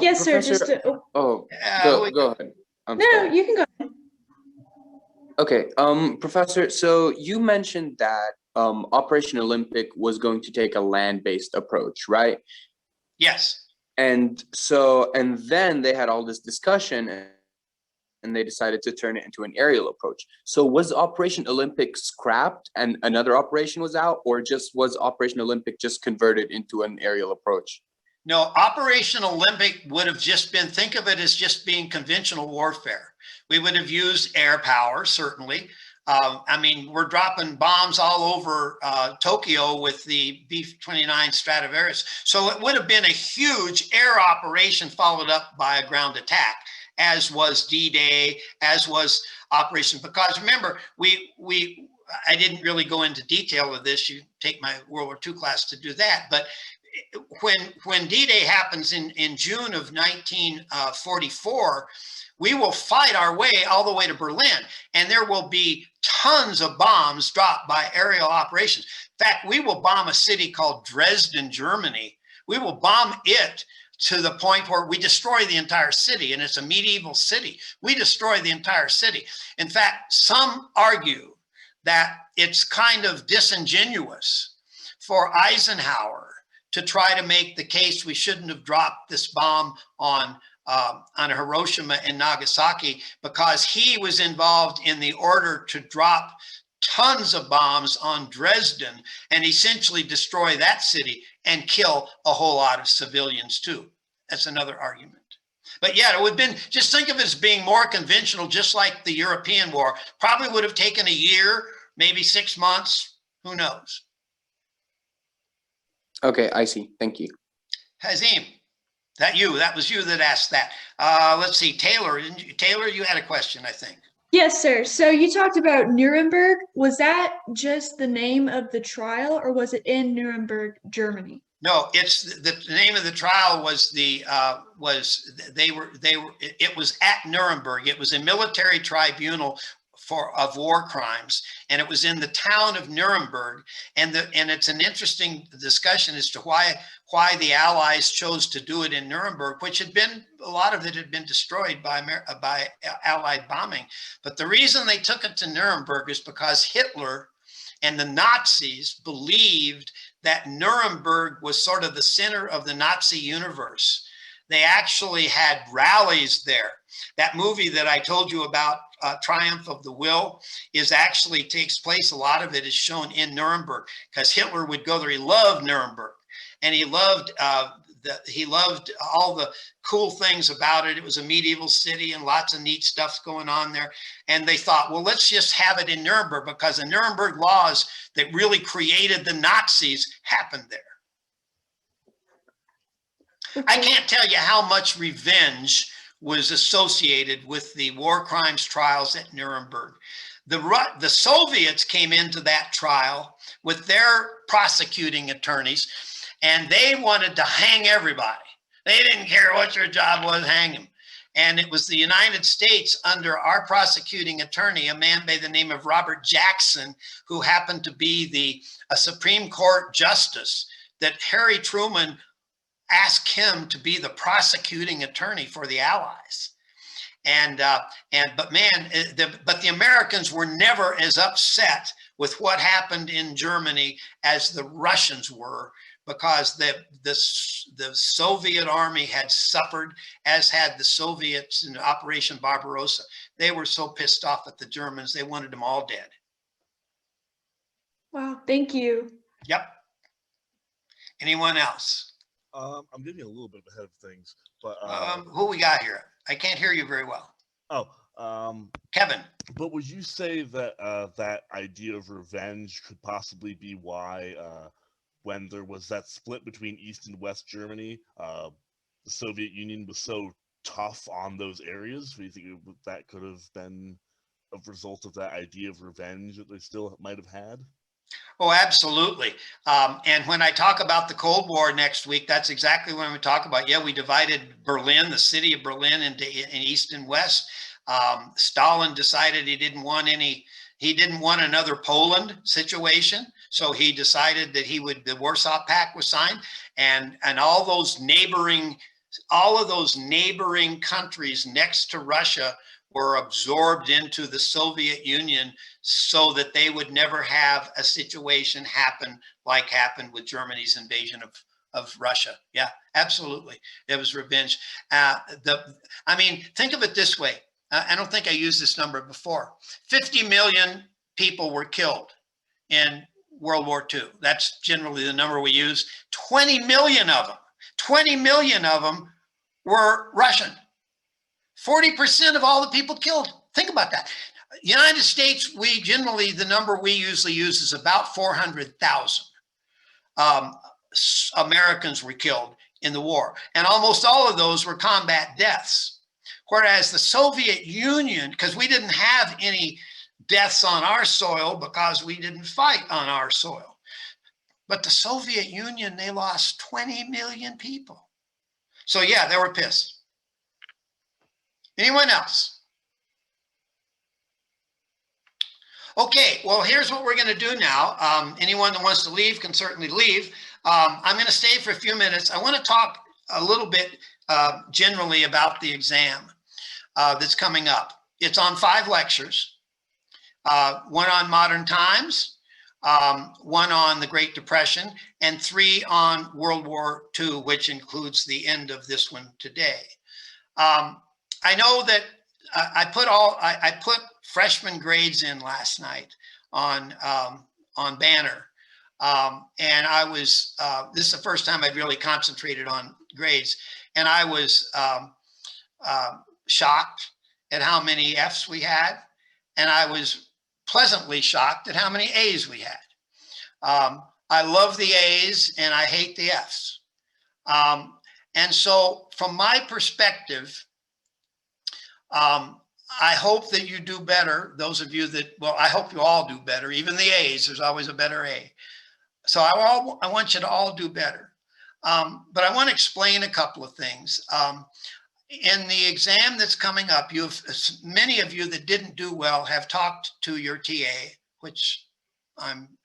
Yes, sir. Professor- Just Oh, Yeah, go ahead. I'm no, sorry. you can go ahead. Okay, Professor, so you mentioned that Operation Olympic was going to take a land-based approach, right? Yes. And then they had all this discussion and they decided to turn it into an aerial approach. So was Operation Olympic scrapped and another operation was out, or just was Operation Olympic just converted into an aerial approach? No, Operation Olympic would have just been, think of it as just being conventional warfare. We would have used air power, certainly. I mean, we're dropping bombs all over Tokyo with the B-29 Stradivarius. So it would have been a huge air operation followed up by a ground attack, as was D-Day, as was Operation, because remember, I didn't really go into detail of this. You take my World War II class to do that. But when D-Day happens in June of 1944, We will fight our way all the way to Berlin, and there will be tons of bombs dropped by aerial operations. In fact, we will bomb a city called Dresden, Germany. We will bomb it to the point where we destroy the entire city, and it's a medieval city. We destroy the entire city. In fact, some argue that it's kind of disingenuous for Eisenhower to try to make the case we shouldn't have dropped this bomb on Hiroshima and Nagasaki, because he was involved in the order to drop tons of bombs on Dresden and essentially destroy that city and kill a whole lot of civilians too. That's another argument. But yeah, it would have been, just think of it as being more conventional, just like the European war. Probably would have taken a year, maybe 6 months, who knows? Okay, I see. Thank you. Hazim, that was you that asked that. Let's see, Taylor, Taylor, you had a question, I think. Yes, sir. So you talked about Nuremberg. Was that just the name of the trial, or was it in Nuremberg, Germany? No, it's the name of the trial was it was at Nuremberg. It was a military tribunal of war crimes, and it was in the town of Nuremberg. And it's an interesting discussion as to why the Allies chose to do it in Nuremberg, which had been, a lot of it had been destroyed by Allied bombing. But the reason they took it to Nuremberg is because Hitler and the Nazis believed that Nuremberg was sort of the center of the Nazi universe. They actually had rallies there. That movie that I told you about, Triumph of the Will, takes place, a lot of it is shown in Nuremberg, because Hitler would go there. He loved Nuremberg, and he loved all the cool things about it. It was a medieval city and lots of neat stuff going on there. And they thought, well, let's just have it in Nuremberg, because the Nuremberg laws that really created the Nazis happened there. I can't tell you how much revenge was associated with the war crimes trials at Nuremberg. The Soviets came into that trial with their prosecuting attorneys, and they wanted to hang everybody. They didn't care what your job was, hang them. And it was the United States, under our prosecuting attorney, a man by the name of Robert Jackson, who happened to be a Supreme Court justice, that Harry Truman asked him to be the prosecuting attorney for the Allies. But the Americans were never as upset with what happened in Germany as the Russians were, because the Soviet army had suffered, as had the Soviets in Operation Barbarossa. They were so pissed off at the Germans, they wanted them all dead. Wow, thank you. Yep. Anyone else? I'm getting a little bit ahead of things, but who we got here? I can't hear you very well. Kevin. But would you say that that idea of revenge could possibly be why, when there was that split between East and West Germany, the Soviet Union was so tough on those areas? Do you think that could have been a result of that idea of revenge that they still might have had? Oh, absolutely. And when I talk about the Cold War next week, that's exactly what I'm going to talk about. Yeah, we divided Berlin, the city of Berlin, into East and West. Stalin decided he didn't want another Poland situation. So he decided that the Warsaw Pact was signed, and all of those neighboring countries next to Russia were absorbed into the Soviet Union, so that they would never have a situation happen like happened with Germany's invasion of Russia. Yeah, absolutely. It was revenge. Think of it this way. I don't think I used this number before. 50 million people were killed in World War II. That's generally the number we use. 20 million of them were Russian. 40% of all the people killed. Think about that. United States, the number we usually use is about 400,000 Americans were killed in the war. And almost all of those were combat deaths. Whereas the Soviet Union, because we didn't have any deaths on our soil because we didn't fight on our soil. But the Soviet Union, they lost 20 million people. So yeah, they were pissed. Anyone else? Okay, well, here's what we're going to do now. Anyone that wants to leave can certainly leave. I'm going to stay for a few minutes. I want to talk a little bit generally about the exam that's coming up. It's on 5 lectures, one on modern times, one on the Great Depression, and 3 on World War II, which includes the end of this one today. I know that I put freshman grades in last night on Banner. And I was, this is the first time I've really concentrated on grades. And I was shocked at how many Fs we had. And I was pleasantly shocked at how many As we had. I love the As and I hate the Fs. And so from my perspective, I hope that you do better. Those of you that, well, I hope you all do better. Even the A's, there's always a better A. So I want you to all do better. But I want to explain a couple of things. In the exam that's coming up, many of you that didn't do well have talked to your TA, which I'm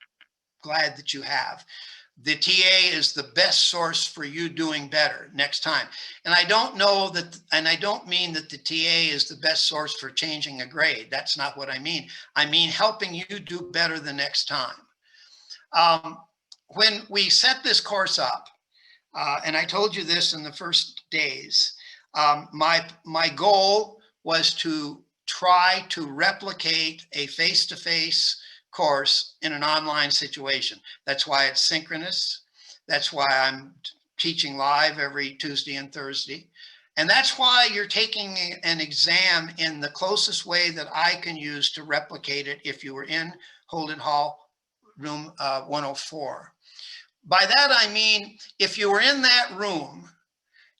glad that you have. The TA is the best source for you doing better next time. And I don't know that, and I don't mean that the TA is the best source for changing a grade. That's not what I mean. I mean helping you do better the next time. When we set this course up, and I told you this in the first days, my goal was to try to replicate a face-to-face course in an online situation. That's why it's synchronous. That's why I'm teaching live every Tuesday and Thursday. And that's why you're taking an exam in the closest way that I can use to replicate it if you were in Holden Hall, room 104. By that, I mean, if you were in that room,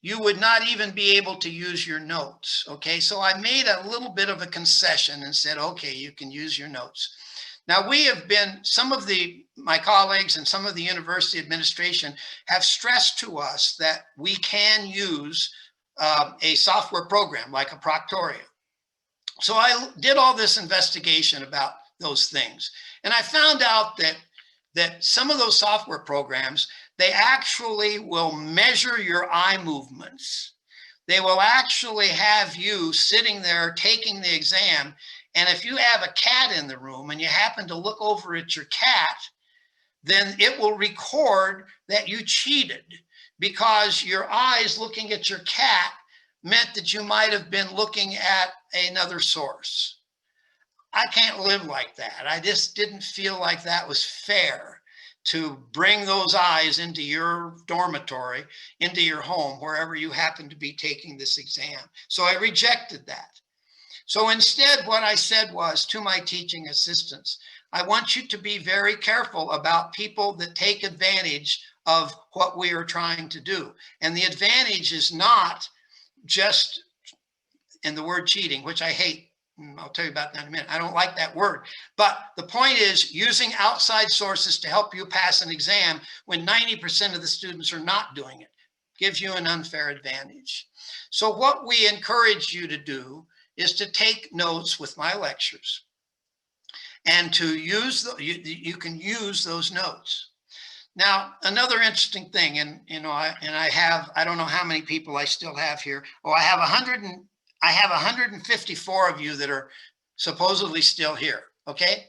you would not even be able to use your notes, okay? So I made a little bit of a concession and said, okay, you can use your notes. Now we have been, some of my colleagues and some of the university administration have stressed to us that we can use a software program like a Proctorio. So I did all this investigation about those things. And I found out that some of those software programs, they actually will measure your eye movements. They will actually have you sitting there taking the exam. And if you have a cat in the room and you happen to look over at your cat, then it will record that you cheated because your eyes looking at your cat meant that you might have been looking at another source. I can't live like that. I just didn't feel like that was fair to bring those eyes into your dormitory, into your home, wherever you happen to be taking this exam. So I rejected that. So instead, what I said was to my teaching assistants, I want you to be very careful about people that take advantage of what we are trying to do. And the advantage is not just in the word cheating, which I hate. I'll tell you about that in a minute. I don't like that word. But the point is using outside sources to help you pass an exam when 90% of the students are not doing it gives you an unfair advantage. So what we encourage you to do is to take notes with my lectures and to use, you can use those notes. Now, another interesting thing, and I don't know how many people I still have here. Oh, I have 154 of you that are supposedly still here, okay?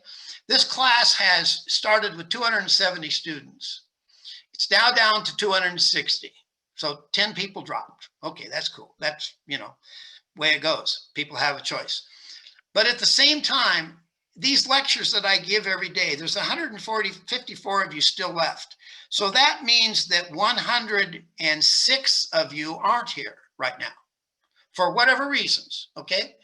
This class has started with 270 students. It's now down to 260. So 10 people dropped. Okay, that's cool. That's, way it goes. People have a choice. But at the same time, these lectures that I give every day, there's 154 of you still left. So that means that 106 of you aren't here right now for whatever reasons, okay?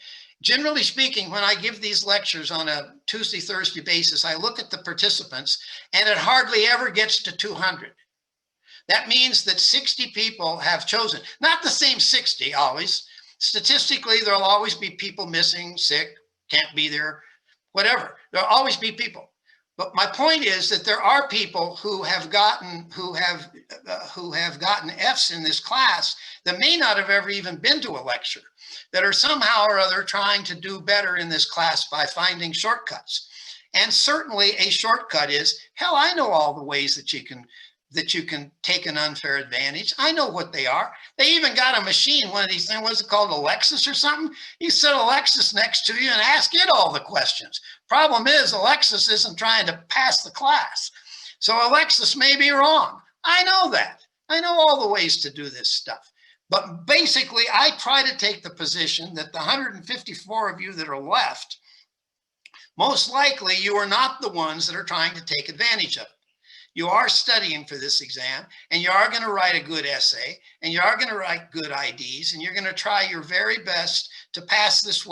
Generally speaking, when I give these lectures on a Tuesday, Thursday basis, I look at the participants and it hardly ever gets to 200. That means that 60 people have chosen, not the same 60 always. Statistically, there'll always be people missing, sick, can't be there, whatever. There'll always be people. But my point is that there are people who have gotten Fs in this class that may not have ever even been to a lecture, that are somehow or other trying to do better in this class by finding shortcuts. And certainly a shortcut is, hell, I know all the ways that you can take an unfair advantage. I know what they are. They even got a machine, one of these things, what's it called, Alexis or something? You set Alexis next to you and ask it all the questions. Problem is, Alexis isn't trying to pass the class. So Alexis may be wrong. I know that. I know all the ways to do this stuff. But basically, I try to take the position that the 154 of you that are left, most likely you are not the ones that are trying to take advantage of it. You are studying for this exam, and you are going to write a good essay, and you are going to write good IDs, and you're going to try your very best to pass this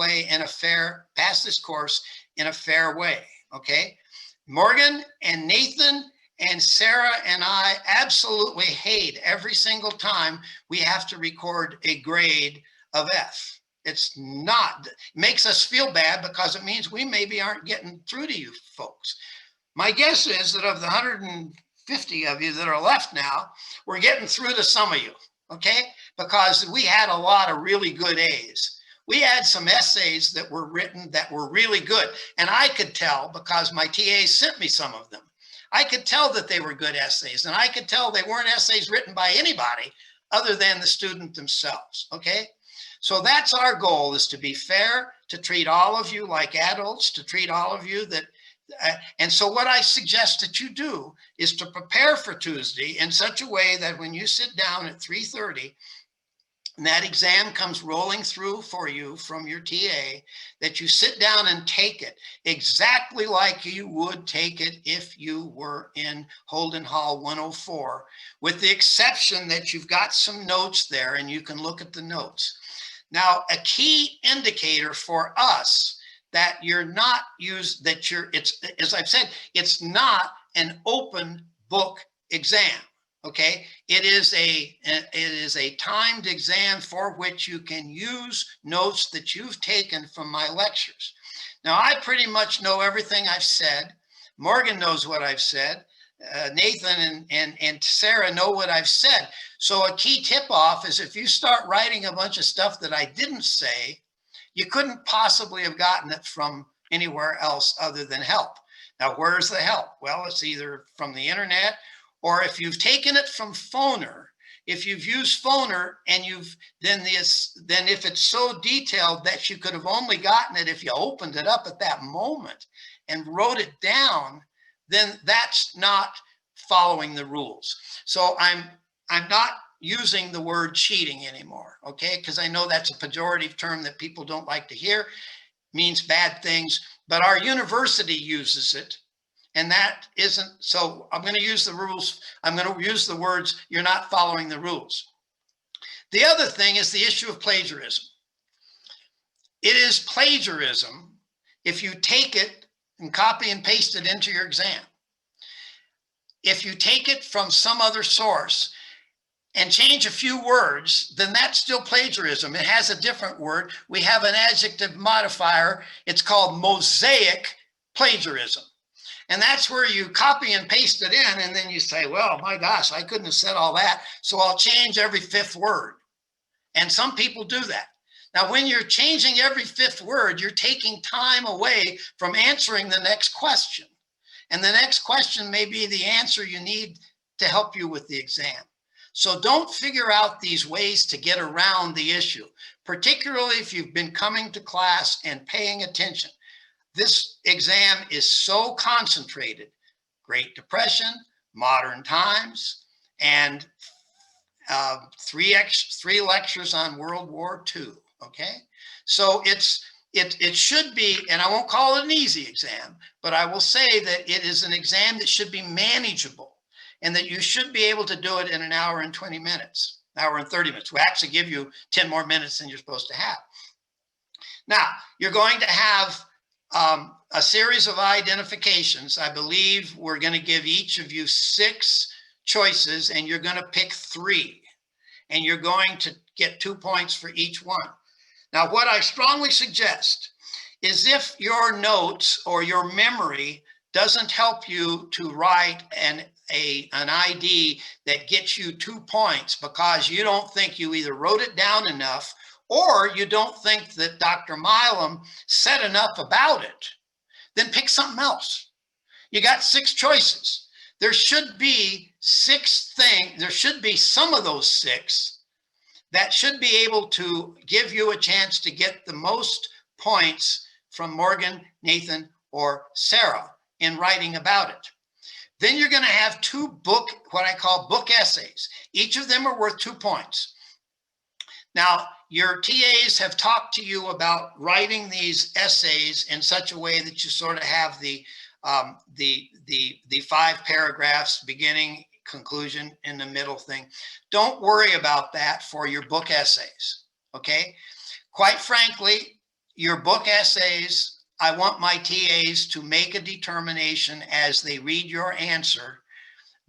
course in a fair way, okay? Morgan and Nathan and Sarah and I absolutely hate every single time we have to record a grade of F. It's not, it makes us feel bad because it means we maybe aren't getting through to you folks. My guess is that of the 150 of you that are left now, we're getting through to some of you, okay? Because we had a lot of really good A's. We had some essays that were written that were really good. And I could tell because my TAs sent me some of them. I could tell that they were good essays, and I could tell they weren't essays written by anybody other than the student themselves, okay? So that's our goal, is to be fair, to treat all of you like adults, to treat all of you that, and so what I suggest that you do is to prepare for Tuesday in such a way that when you sit down at 3:30, and that exam comes rolling through for you from your TA, that you sit down and take it exactly like you would take it if you were in Holden Hall 104, with the exception that you've got some notes there and you can look at the notes. Now, a key indicator for us that you're not used, that you're, it's, as I've said, it's not an open book exam. Okay, it is a timed exam for which you can use notes that you've taken from my lectures. Now, I pretty much know everything I've said. Morgan knows what I've said. Nathan and Sarah know what I've said. So a key tip off is if you start writing a bunch of stuff that I didn't say, you couldn't possibly have gotten it from anywhere else other than help. Now, where's the help? Well, it's either from the internet, or if you've taken it from Phoner, if you've used Phoner and then if it's so detailed that you could have only gotten it if you opened it up at that moment and wrote it down, then that's not following the rules. So I'm not using the word cheating anymore, okay? Because I know that's a pejorative term that people don't like to hear, means bad things, but our university uses it. And that isn't, so I'm going to use the rules. I'm going to use the words, you're not following the rules. The other thing is the issue of plagiarism. It is plagiarism if you take it and copy and paste it into your exam. If you take it from some other source and change a few words, then that's still plagiarism. It has a different word. We have an adjective modifier. It's called mosaic plagiarism. And that's where you copy and paste it in, and then you say, well, my gosh, I couldn't have said all that, so I'll change every fifth word. And some people do that. Now, when you're changing every fifth word, you're taking time away from answering the next question. And the next question may be the answer you need to help you with the exam. So don't figure out these ways to get around the issue, particularly if you've been coming to class and paying attention. This exam is so concentrated. Great Depression, modern times, and three lectures on World War II, okay? So it should be, and I won't call it an easy exam, but I will say that it is an exam that should be manageable and that you should be able to do it in an hour and 20 minutes, an hour and 30 minutes. We actually give you 10 more minutes than you're supposed to have. Now, you're going to have a series of identifications. I believe we're going to give each of you 6 choices, and you're going to pick 3, and you're going to get 2 points for each one. Now, what I strongly suggest is if your notes or your memory doesn't help you to write an ID that gets you 2 points because you don't think you either wrote it down enough or you don't think that Dr. Milam said enough about it, then pick something else. You got 6 choices. There should be 6 things, there should be some of those 6 that should be able to give you a chance to get the most points from Morgan, Nathan, or Sarah in writing about it. Then you're going to have 2 what I call book essays. Each of them are worth 2 points. Now, your TAs have talked to you about writing these essays in such a way that you sort of have the 5 paragraphs, beginning, conclusion, in the middle thing. Don't worry about that for your book essays, okay? Quite frankly, your book essays, I want my TAs to make a determination as they read your answer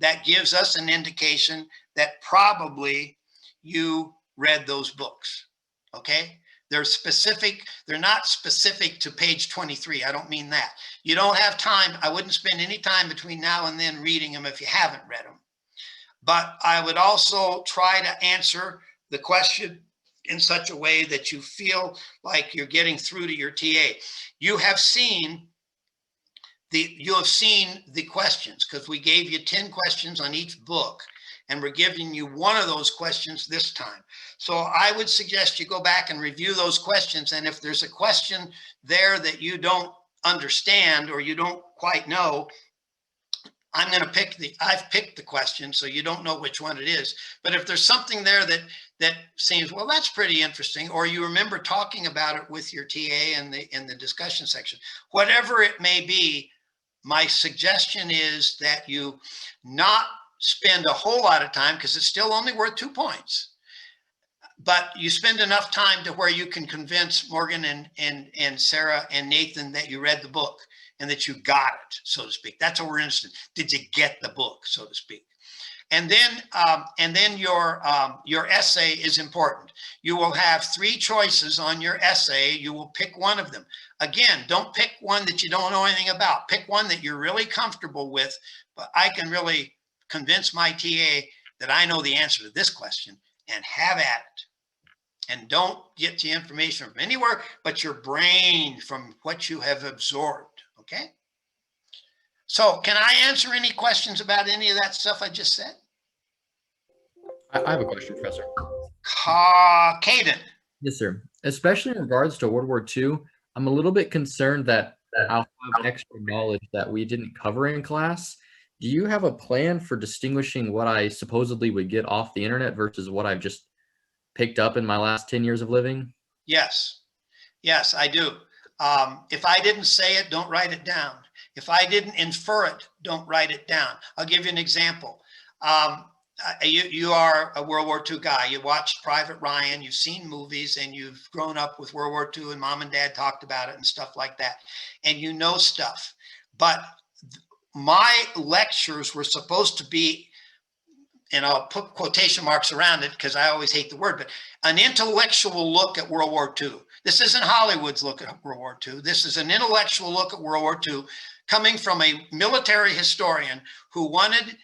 that gives us an indication that probably you read those books, okay? They're specific, they're not specific to page 23. I don't mean that. You don't have time. I wouldn't spend any time between now and then reading them if you haven't read them. But I would also try to answer the question in such a way that you feel like you're getting through to your TA. You have seen the questions because we gave you 10 questions on each book and we're giving you one of those questions this time. So I would suggest you go back and review those questions. And if there's a question there that you don't understand or you don't quite know, I'm going to I've picked the question, so you don't know which one it is. But if there's something there that seems, well, that's pretty interesting, or you remember talking about it with your TA in the discussion section, whatever it may be, my suggestion is that you not spend a whole lot of time, because it's still only worth 2 points, but you spend enough time to where you can convince Morgan and Sarah and Nathan that you read the book and that you got it, so to speak. That's what we're interested in. Did you get the book, so to speak? And then your essay is important. You will have 3 choices on your essay. You will pick one of them. Again, don't pick one that you don't know anything about. Pick one that you're really comfortable with, but I can really convince my TA that I know the answer to this question, and have at it. And don't get the information from anywhere but your brain, from what you have absorbed. Okay. So can I answer any questions about any of that stuff I just said? I have a question, Professor. Caden. Yes, sir. Especially in regards to World War II, I'm a little bit concerned that I'll have extra knowledge that we didn't cover in class. Do you have a plan for distinguishing what I supposedly would get off the internet versus what I've just picked up in my last 10 years of living? Yes. Yes, I do. If I didn't say it, don't write it down. If I didn't infer it, don't write it down. I'll give you an example. You are a World War II guy. You watched Private Ryan, you've seen movies, and you've grown up with World War II, and mom and dad talked about it and stuff like that. And you know stuff. But my lectures were supposed to be, and I'll put quotation marks around it because I always hate the word, but an intellectual look at World War II. This isn't Hollywood's look at World War II. This is an intellectual look at World War II coming from a military historian who wanted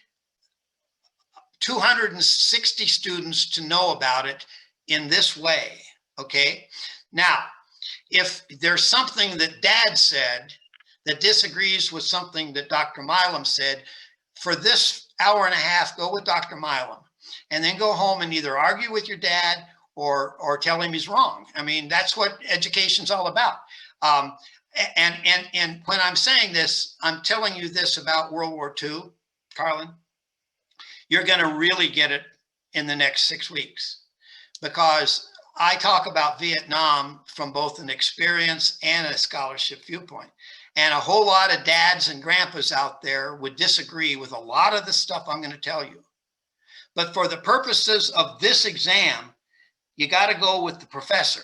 260 students to know about it in this way, okay? Now, if there's something that Dad said that disagrees with something that Dr. Milam said, for this hour and a half, go with Dr. Milam, and then go home and either argue with your dad or tell him he's wrong. I mean, that's what education's all about. And when I'm saying this, I'm telling you this about World War II, Carlin, you're going to really get it in the next 6 weeks, because I talk about Vietnam from both an experience and a scholarship viewpoint. And a whole lot of dads and grandpas out there would disagree with a lot of the stuff I'm going to tell you. But for the purposes of this exam, you got to go with the professor,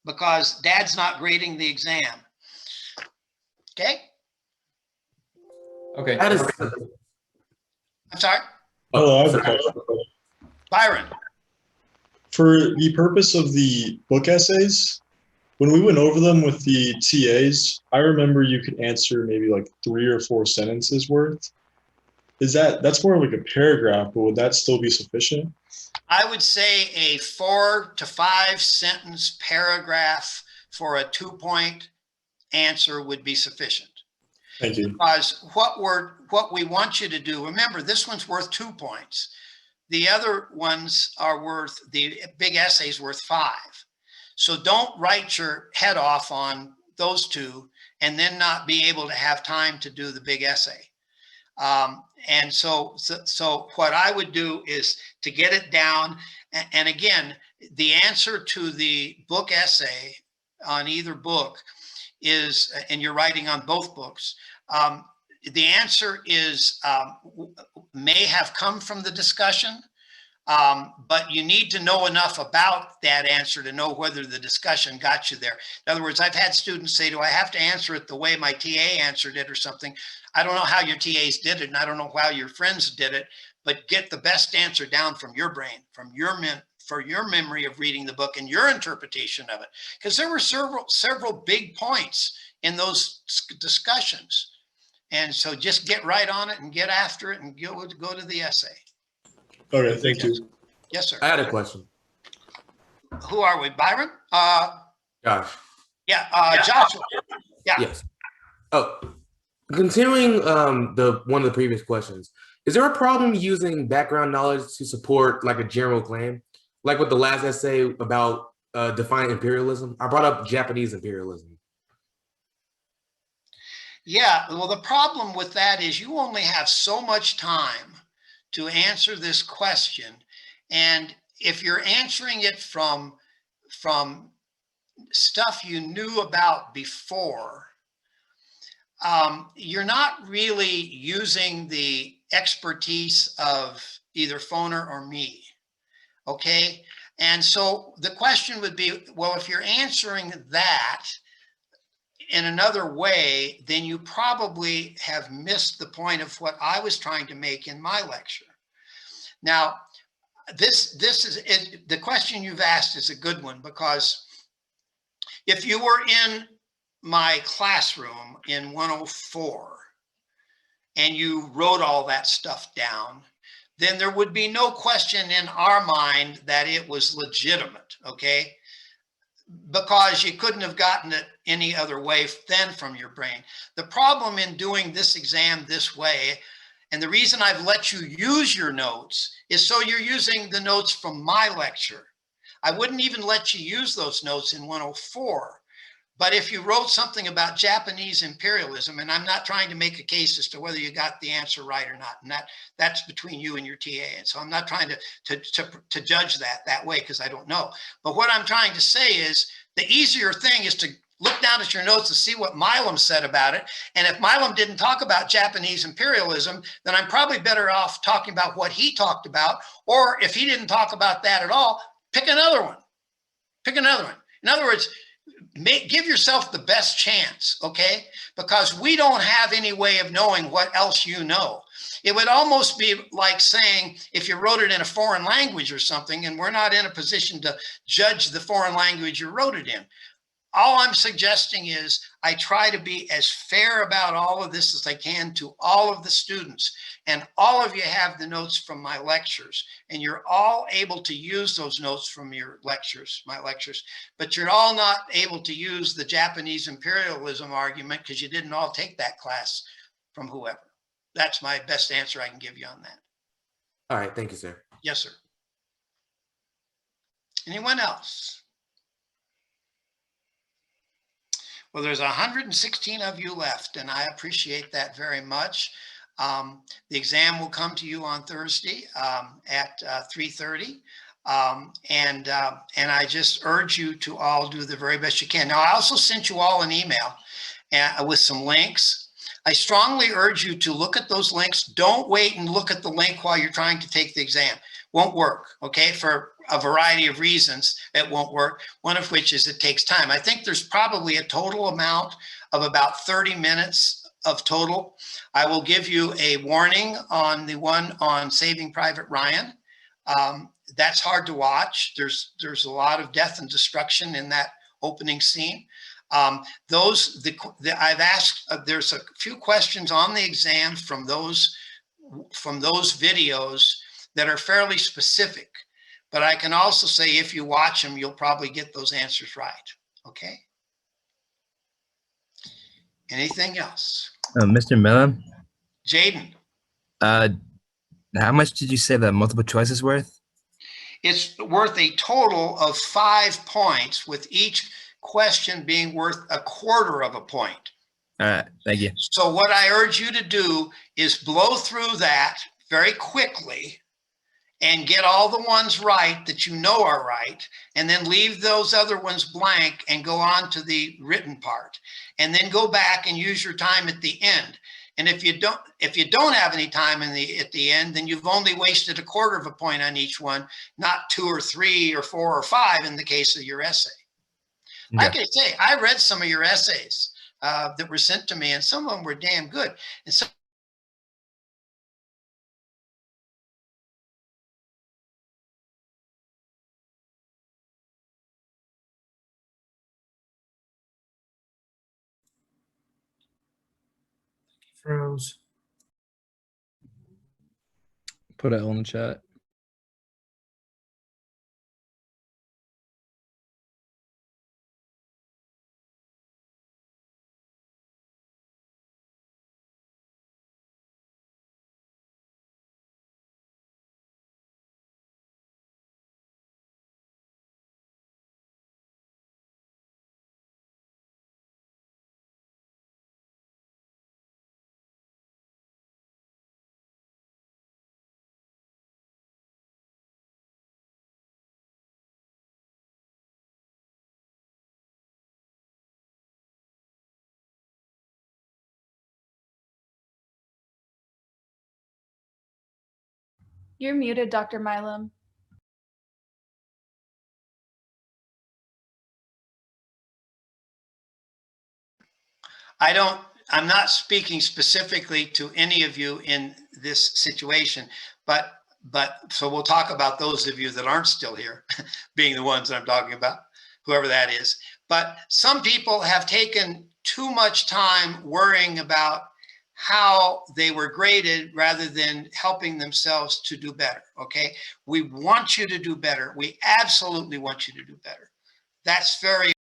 because Dad's not grading the exam. Okay? Okay. That is I'm sorry? Hello, I have a question. Byron. For the purpose of the book essays, when we went over them with the TAs, I remember you could answer maybe like 3 or 4 sentences worth. That's more like a paragraph, but would that still be sufficient? I would say a 4 to 5 sentence paragraph for a 2-point answer would be sufficient. Thank you. Because what we want you to do, remember, this one's worth 2 points. The other ones are worth, the big essay's worth 5. So don't write your head off on those 2 and then not be able to have time to do the big essay. And so what I would do is to get it down. And again, the answer to the book essay on either book is, and you're writing on both books, the answer is may have come from the discussion, but you need to know enough about that answer to know whether the discussion got you there. In other words, I've had students say, do I have to answer it the way my TA answered it or something? I don't know how your TAs did it, and I don't know how your friends did it, but get the best answer down from your brain, from your memory of reading the book and your interpretation of it. Because there were several big points in those discussions. And so just get right on it and get after it and go to the essay. Okay, thank you. Yes, sir. I had a question. Who are we? Byron? Josh. Yeah, Joshua. Yeah. Yes. Oh, continuing one of the previous questions, is there a problem using background knowledge to support like a general claim? Like with the last essay about defining imperialism, I brought up Japanese imperialism. Yeah, well, the problem with that is you only have so much time to answer this question. And if you're answering it from stuff you knew about before, you're not really using the expertise of either Foner or me, okay? And so the question would be, well, if you're answering that in another way, then you probably have missed the point of what I was trying to make in my lecture. Now, this is the question you've asked is a good one, because if you were in my classroom in 104 and you wrote all that stuff down, then there would be no question in our mind that it was legitimate, okay? Because you couldn't have gotten it any other way than from your brain. The problem in doing this exam this way, and the reason I've let you use your notes, is so you're using the notes from my lecture. I wouldn't even let you use those notes in 104. But if you wrote something about Japanese imperialism, and I'm not trying to make a case as to whether you got the answer right or not, and that's between you and your TA. And so I'm not trying to judge that way, because I don't know. But what I'm trying to say is the easier thing is to look down at your notes and see what Milam said about it. And if Milam didn't talk about Japanese imperialism, then I'm probably better off talking about what he talked about. Or if he didn't talk about that at all, pick another one. Pick another one. In other words, give yourself the best chance, okay? Because we don't have any way of knowing what else you know. It would almost be like saying, if you wrote it in a foreign language or something, and we're not in a position to judge the foreign language you wrote it in. All I'm suggesting is I try to be as fair about all of this as I can to all of the students. And all of you have the notes from my lectures, and you're all able to use those notes from your lectures, my lectures, but you're all not able to use the Japanese imperialism argument because you didn't all take that class from whoever. That's my best answer I can give you on that. All right, thank you, sir. Yes, sir. Anyone else? Well, there's 116 of you left, and I appreciate that very much. The exam will come to you on Thursday at 3:30. And I just urge you to all do the very best you can. Now, I also sent you all an email with some links. I strongly urge you to look at those links. Don't wait and look at the link while you're trying to take the exam. Won't work, okay? For a variety of reasons, it won't work. One of which is it takes time. I think there's probably a total amount of about 30 minutes of total. I will give you a warning on the one on Saving Private Ryan. That's hard to watch. There's a lot of death and destruction in that opening scene. I've asked, there's a few questions on the exam from those videos that are fairly specific, but I can also say if you watch them, you'll probably get those answers right. Okay. Anything else? Mr. Miller, Jaden, how much did you say that multiple choice is worth? it's worth a total of 5 points, with each question being worth a quarter of a point. All right, thank you. So what I urge you to do is blow through that very quickly and get all the ones right that you know are right, and then leave those other ones blank and go on to the written part, and then go back and use your time at the end. And if you don't have any time at the end, then you've only wasted a quarter of a point on each one, not 2 or 3 or 4 or 5 in the case of your essay. Okay. Like I say, I read some of your essays that were sent to me, and some of them were damn good. And so Froze. Put it on the chat. You're muted, Dr. Milam. I'm not speaking specifically to any of you in this situation, but so we'll talk about those of you that aren't still here, being the ones I'm talking about, whoever that is. But some people have taken too much time worrying about how they were graded rather than helping themselves to do better. Okay. We want you to do better. We absolutely want you to do better. That's very